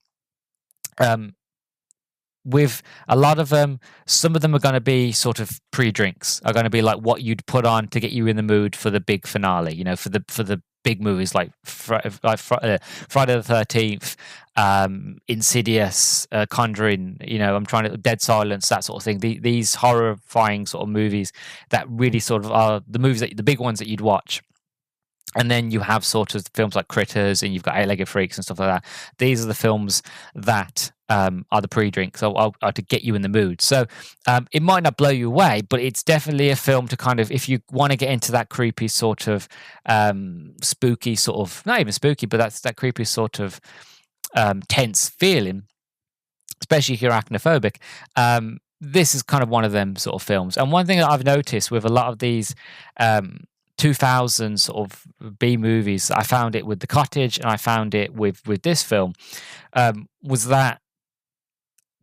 with a lot of them, some of them are going to be sort of pre-drinks, are going to be like what you'd put on to get you in the mood for the big finale, for the big movies like Friday the 13th, Insidious, Conjuring, I'm trying to Dead Silence, that sort of thing. These horrifying sort of movies that really sort of are the movies the big ones that you'd watch. And then you have sort of films like Critters, and you've got Eight-Legged Freaks and stuff like that. These are the films that are the pre-drinks, or to get you in the mood. So it might not blow you away, but it's definitely a film to kind of, if you want to get into that creepy sort of spooky sort of, not even spooky, but that's that creepy sort of tense feeling, especially if you're arachnophobic. This is kind of one of them sort of films. And one thing that I've noticed with a lot of these 2000s sort of B movies, I found it with The Cottage and I found it with this film, was that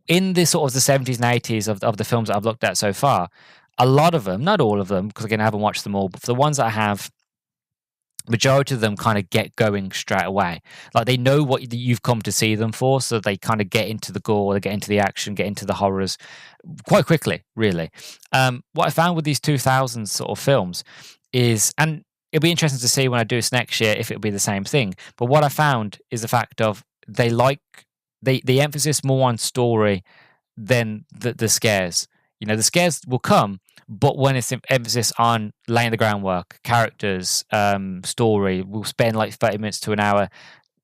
in the sort of the 70s and 80s of the films that I've looked at so far, a lot of them, not all of them, because again I haven't watched them all, but for the ones that I have, majority of them kind of get going straight away. Like they know what you've come to see them for, so they kind of get into the gore, they get into the action, get into the horrors quite quickly, really. What I found with these 2000s sort of films is, and it'll be interesting to see when I do this next year if it'll be the same thing, but what I found is the fact of they emphasis more on story than the scares. The scares will come, but when it's emphasis on laying the groundwork, characters, story, we'll spend like 30 minutes to an hour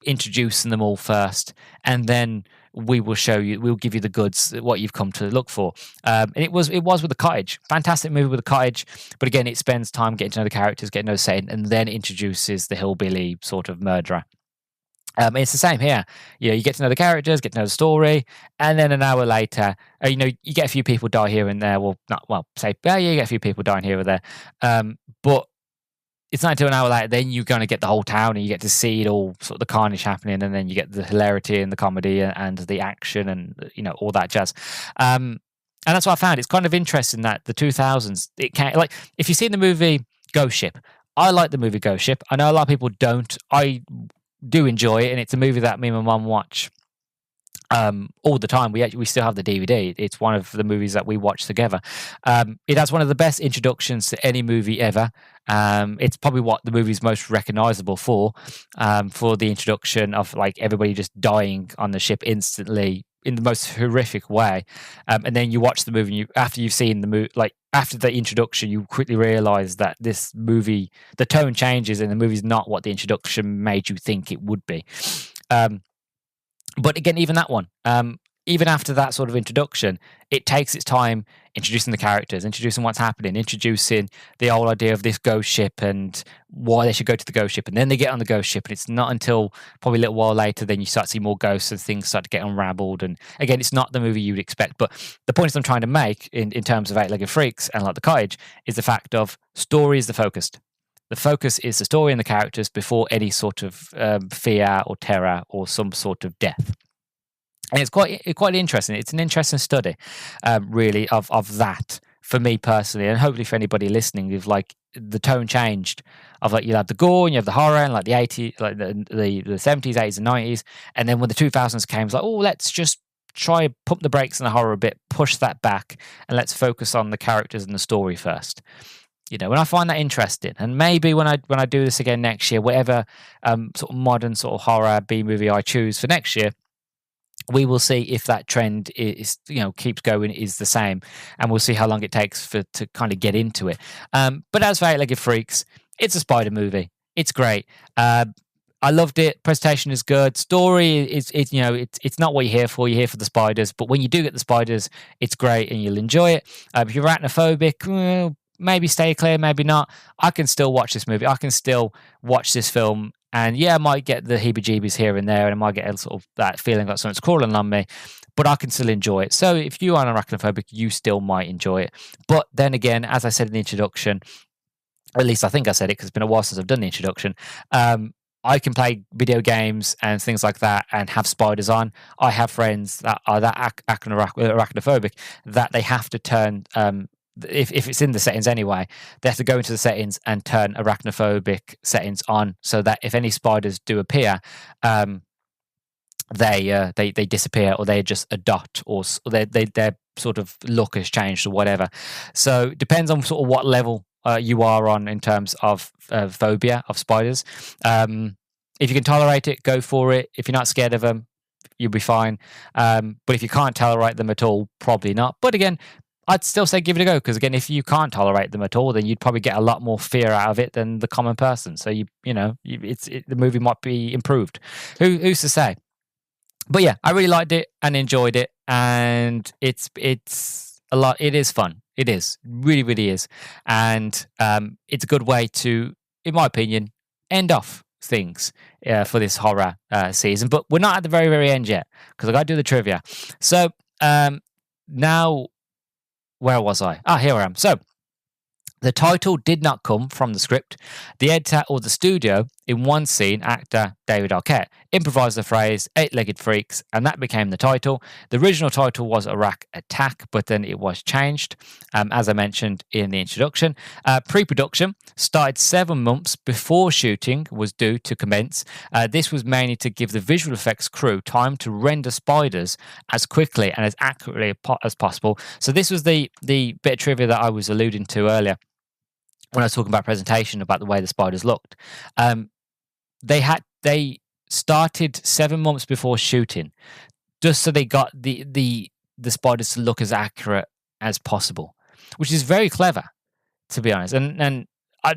introducing them all first, and then we'll give you the goods, what you've come to look for. And it was with The Cottage. Fantastic movie with The Cottage, but again, it spends time getting to know the characters, getting to know the setting, and then introduces the hillbilly sort of murderer. It's the same here. You get to know the characters, get to know the story, and then an hour later, you get a few people die here and there. You get a few people dying here or there. But it's not until an hour later, then you're going to get the whole town and you get to see it all, sort of the carnage happening, and then you get the hilarity and the comedy and the action and, all that jazz. And that's what I found. It's kind of interesting that the 2000s, it can, like, if you've seen the movie Ghost Ship, I like the movie Ghost Ship. I know a lot of people don't. I do enjoy it, and it's a movie that me and my mum watch all the time. We still have the DVD. It's one of the movies that we watch together. It has one of the best introductions to any movie ever. It's probably what the movie's most recognizable for the introduction of like everybody just dying on the ship instantly in the most horrific way. And then you watch the movie, and after you've seen the movie, like after the introduction, you quickly realize that this movie, the tone changes, and the movie's not what the introduction made you think it would be. But again, even that one, even after that sort of introduction, it takes its time introducing the characters, introducing what's happening, introducing the whole idea of this ghost ship and why they should go to the ghost ship. And then they get on the ghost ship, and it's not until probably a little while later then you start to see more ghosts and things start to get unraveled. And again, it's not the movie you'd expect. But the point I'm trying to make in terms of Eight-Legged Freaks and like The Cottage is the fact of story is the focus. The focus is the story and the characters before any sort of fear or terror or some sort of death. And it's quite interesting. It's an interesting study, really, of that for me personally, and hopefully for anybody listening. If like the tone changed, of like you have the gore and you have the horror, and like the 80s, like the 70s, 80s, and 90s, and then when the 2000s came, it's like, oh, let's just try pump the brakes on the horror a bit, push that back, and let's focus on the characters and the story first. You know, and I find that interesting. And maybe when I do this again next year, whatever sort of modern sort of horror B movie I choose for next year, we will see if that trend is, you know, keeps going, is the same, and we'll see how long it takes to kind of get into it. But as for Eight-Legged Freaks, it's a spider movie. It's great. I loved it. Presentation is good. Story is you know, it's not what you're here for. You're here for the spiders. But when you do get the spiders, it's great and you'll enjoy it. If you're arachnophobic, well, maybe stay clear, maybe not. I can still watch this movie. I can still watch this film. And yeah, I might get the heebie-jeebies here and there, and I might get a sort of that feeling like something's crawling on me, but I can still enjoy it. So if you are arachnophobic, you still might enjoy it. But then again, as I said in the introduction, or at least I think I said it because it's been a while since I've done the introduction, I can play video games and things like that and have spiders on. I have friends that are that arachnophobic that they have to turn... if it's in the settings anyway, they have to go into the settings and turn arachnophobic settings on so that if any spiders do appear, they disappear, or they're just a dot, or their sort of look has changed or whatever. So it depends on sort of what level you are on in terms of phobia of spiders. If you can tolerate it, go for it. If you're not scared of them, you'll be fine. But if you can't tolerate them at all, probably not. But again, I'd still say give it a go, because again, if you can't tolerate them at all, then you'd probably get a lot more fear out of it than the common person. So the movie might be improved. Who's to say? But yeah, I really liked it and enjoyed it, and it's a lot. It is fun. It is really, really is, and it's a good way to, in my opinion, end off things for this horror season. But we're not at the very, very end yet, because I got to do the trivia. So now. Where was I? Here I am. So, the title did not come from the script. The editor or the studio, in one scene, actor David Arquette improvised the phrase "Eight-Legged Freaks," and that became the title. The original title was Iraq Attack, but then it was changed, as I mentioned in the introduction. Pre-production started 7 months before shooting was due to commence. This was mainly to give the visual effects crew time to render spiders as quickly and as accurately as possible. So this was the bit of trivia that I was alluding to earlier when I was talking about presentation, about the way the spiders looked. They started 7 months before shooting, just so they got the spiders to look as accurate as possible, which is very clever, to be honest. And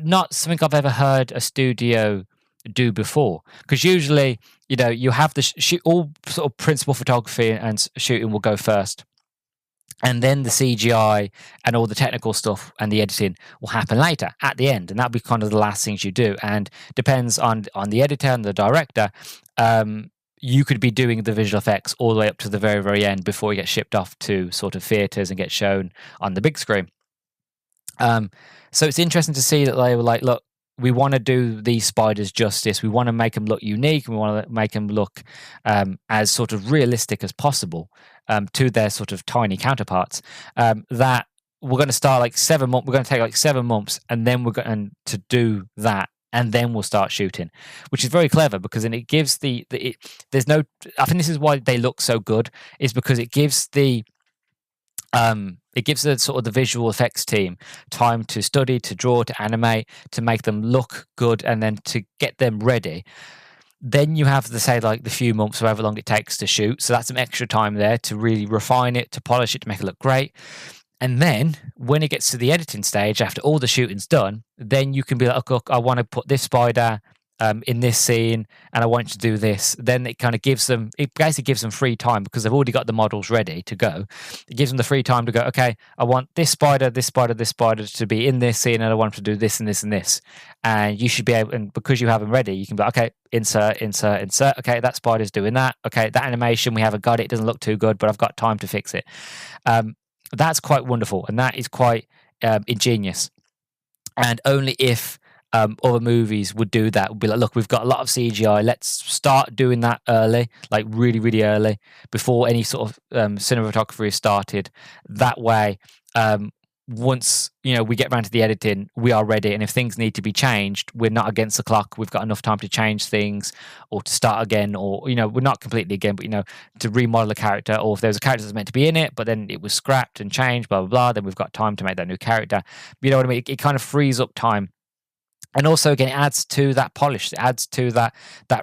not something I've ever heard a studio do before, because usually, you have the shoot, all sort of principal photography and shooting will go first. And then the CGI and all the technical stuff and the editing will happen later at the end. And that'll be kind of the last things you do. And depends on the editor and the director. You could be doing the visual effects all the way up to the very, very end before you get shipped off to sort of theatres and get shown on the big screen. So it's interesting to see that they were like, look, we want to do these spiders justice. We want to make them look unique. And we want to make them look as sort of realistic as possible to their sort of tiny counterparts. That we're going to start like 7 months. We're going to take like 7 months, and then we're going to do that, and then we'll start shooting, which is very clever, because then it gives there's no. I think this is why they look so good, is because it gives the sort of the visual effects team time to study, to draw, to animate, to make them look good, and then to get them ready. Then you have the few months, however long it takes to shoot. So that's some extra time there to really refine it, to polish it, to make it look great. And then when it gets to the editing stage, after all the shooting's done, then you can be like, look, I want to put this spider in this scene, and I want you to do this. Then it basically gives them free time because they've already got the models ready to go. It gives them the free time to go, okay, I want this spider, this spider, this spider to be in this scene, and I want them to do this and this and this. And you should be able, and because you have them ready, you can be like, okay, insert, insert, insert. Okay, that spider's doing that. Okay, that animation, we haven't got it. It doesn't look too good, but I've got time to fix it. That's quite wonderful, and that is quite ingenious. And only if other movies would do that, would be like, look, we've got a lot of CGI, let's start doing that early, like really, really early, before any sort of cinematography is started. That way, once we get around to the editing, we are ready, and if things need to be changed, we're not against the clock. We've got enough time to change things, or to start again, or we're not completely again, but to remodel a character, or if there's a character that's meant to be in it, but then it was scrapped and changed, blah blah blah, then we've got time to make that new character. You know what I mean? It kind of frees up time. And also, again, it adds to that polish. It adds to that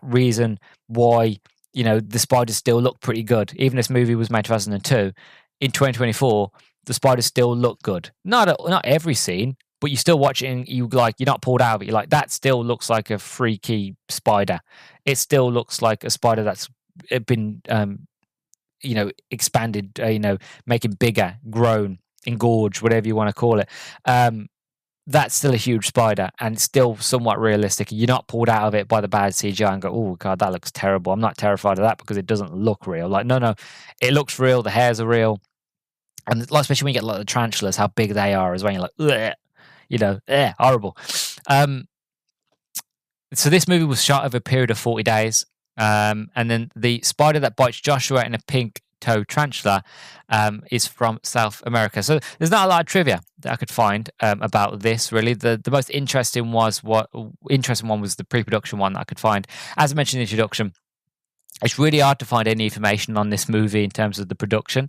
reason why the spiders still look pretty good. Even this movie was made 2002. In 2024, the spiders still look good. Not every scene, but you still watch it and you're not pulled out of it. You're like, that still looks like a freaky spider. It still looks like a spider that's been expanded. Making bigger, grown, engorged, whatever you want to call it. That's still a huge spider, and it's still somewhat realistic. You're not pulled out of it by the bad CGI and go, oh god, that looks terrible. I'm not terrified of that because it doesn't look real. Like, no, it looks real. The hairs are real, and especially when you get like the tarantulas, how big they are as well. You're like, horrible. So this movie was shot over a period of 40 days, and then the spider that bites Joshua in a pink toe tarantula is from South America. So there's not a lot of trivia that I could find about this. Really, the most interesting one was the pre-production one that I could find. As I mentioned in the introduction, it's really hard to find any information on this movie in terms of the production.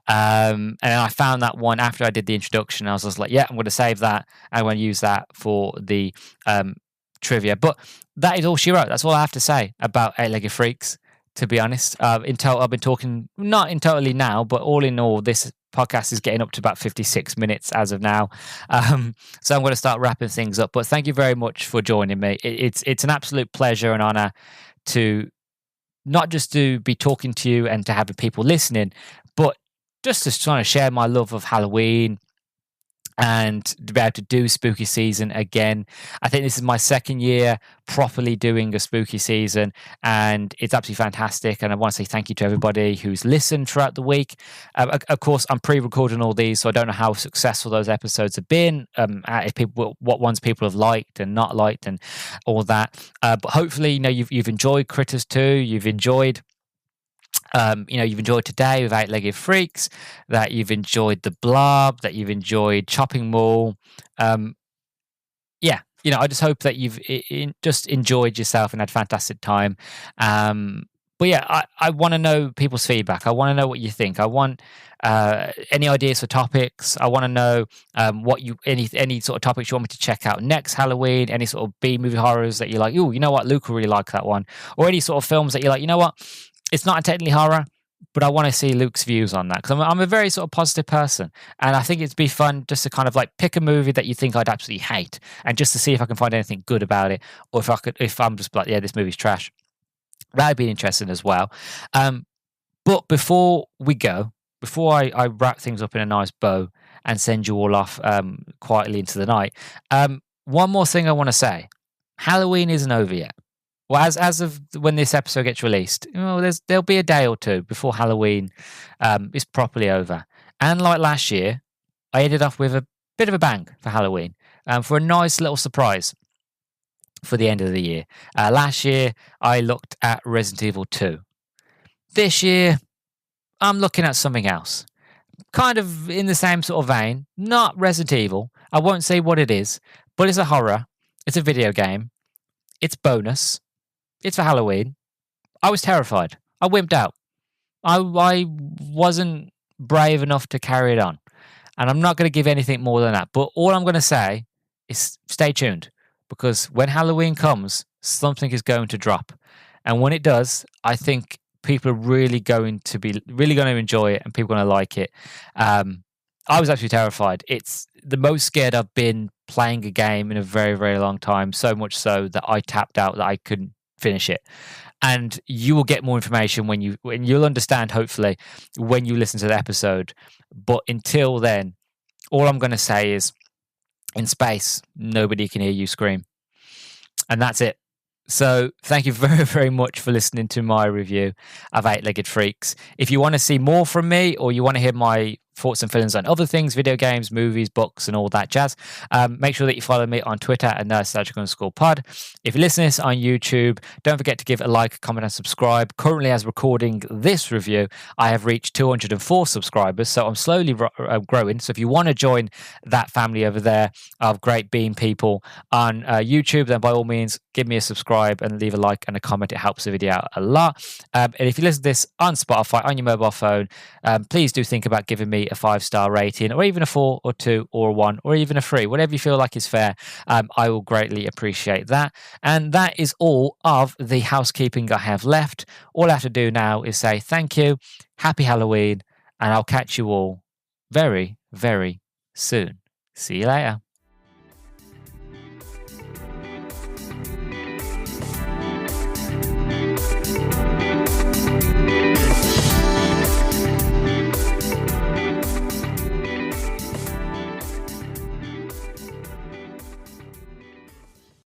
And I found that one after I did the introduction. I was just like, yeah, I'm going to save that. I'm going to use that for the trivia. But that is all she wrote. That's all I have to say about Eight-Legged Freaks. To be honest, in total, I've been talking not in totally now, but all in all, this podcast is getting up to about 56 minutes as of now. So I'm going to start wrapping things up. But thank you very much for joining me. It's an absolute pleasure and honor to not just to be talking to you and to have people listening, but just to try to share my love of Halloween and to be able to do spooky season again. I think this is my second year properly doing a spooky season, and it's absolutely fantastic. And I want to say thank you to everybody who's listened throughout the week. Of course, I'm pre-recording all these, so I don't know how successful those episodes have been, what ones people have liked and not liked, and all that. But hopefully, you've enjoyed Critters 2. You've enjoyed. You've enjoyed today with Eight-Legged Freaks, that you've enjoyed The Blob, that you've enjoyed Chopping Mall. I just hope that you've just enjoyed yourself and had a fantastic time. But yeah, I want to know people's feedback. I want to know what you think. I want any ideas for topics. I want to know any sort of topics you want me to check out next Halloween. Any sort of B movie horrors that you're like, oh, you know what, Luke will really like that one. Or any sort of films that you're like, you know what, it's not technically horror, but I want to see Luke's views on that, because I'm a very sort of positive person, and I think it'd be fun just to kind of like pick a movie that you think I'd absolutely hate, and just to see if I can find anything good about it, or if I'm just like, yeah, this movie's trash. That'd be interesting as well. But before I wrap things up in a nice bow and send you all off quietly into the night, one more thing I want to say: Halloween isn't over yet. Well, as of when this episode gets released, there'll be a day or two before Halloween is properly over. And like last year, I ended off with a bit of a bang for Halloween, for a nice little surprise for the end of the year. Last year, I looked at Resident Evil 2. This year, I'm looking at something else. Kind of in the same sort of vein. Not Resident Evil. I won't say what it is, but it's a horror. It's a video game. It's bonus. It's for Halloween. I was terrified. I wimped out. I wasn't brave enough to carry it on. And I'm not going to give anything more than that. But all I'm going to say is stay tuned. Because when Halloween comes, something is going to drop. And when it does, I think people are really going to enjoy it, and people are going to like it. I was actually terrified. It's the most scared I've been playing a game in a very, very long time. So much so that I tapped out, that I couldn't finish it. And you will get more information when you'll understand, hopefully, when you listen to the episode. But until then, all I'm going to say is, in space, nobody can hear you scream. And that's it. So thank you very, very much for listening to my review of Eight-Legged Freaks. If you want to see more from me, or you want to hear my thoughts and feelings on other things, video games, movies, books, and all that jazz, make sure that you follow me on Twitter at Nerdstalgic_pod. If you listen to this on YouTube, don't forget to give a like, comment, and subscribe. Currently, as recording this review, I have reached 204 subscribers, so I'm slowly growing. So if you want to join that family over there of great bean people on YouTube, then by all means, give me a subscribe and leave a like and a comment. It helps the video out a lot. And if you listen to this on Spotify, on your mobile phone, please do think about giving me a 5-star rating, or even a 4 or 2 or a 1 or even a 3, whatever you feel like is fair. I will greatly appreciate that. And that is all of the housekeeping I have left. All I have to do now is say thank you, happy Halloween, and I'll catch you all very, very soon. See you later.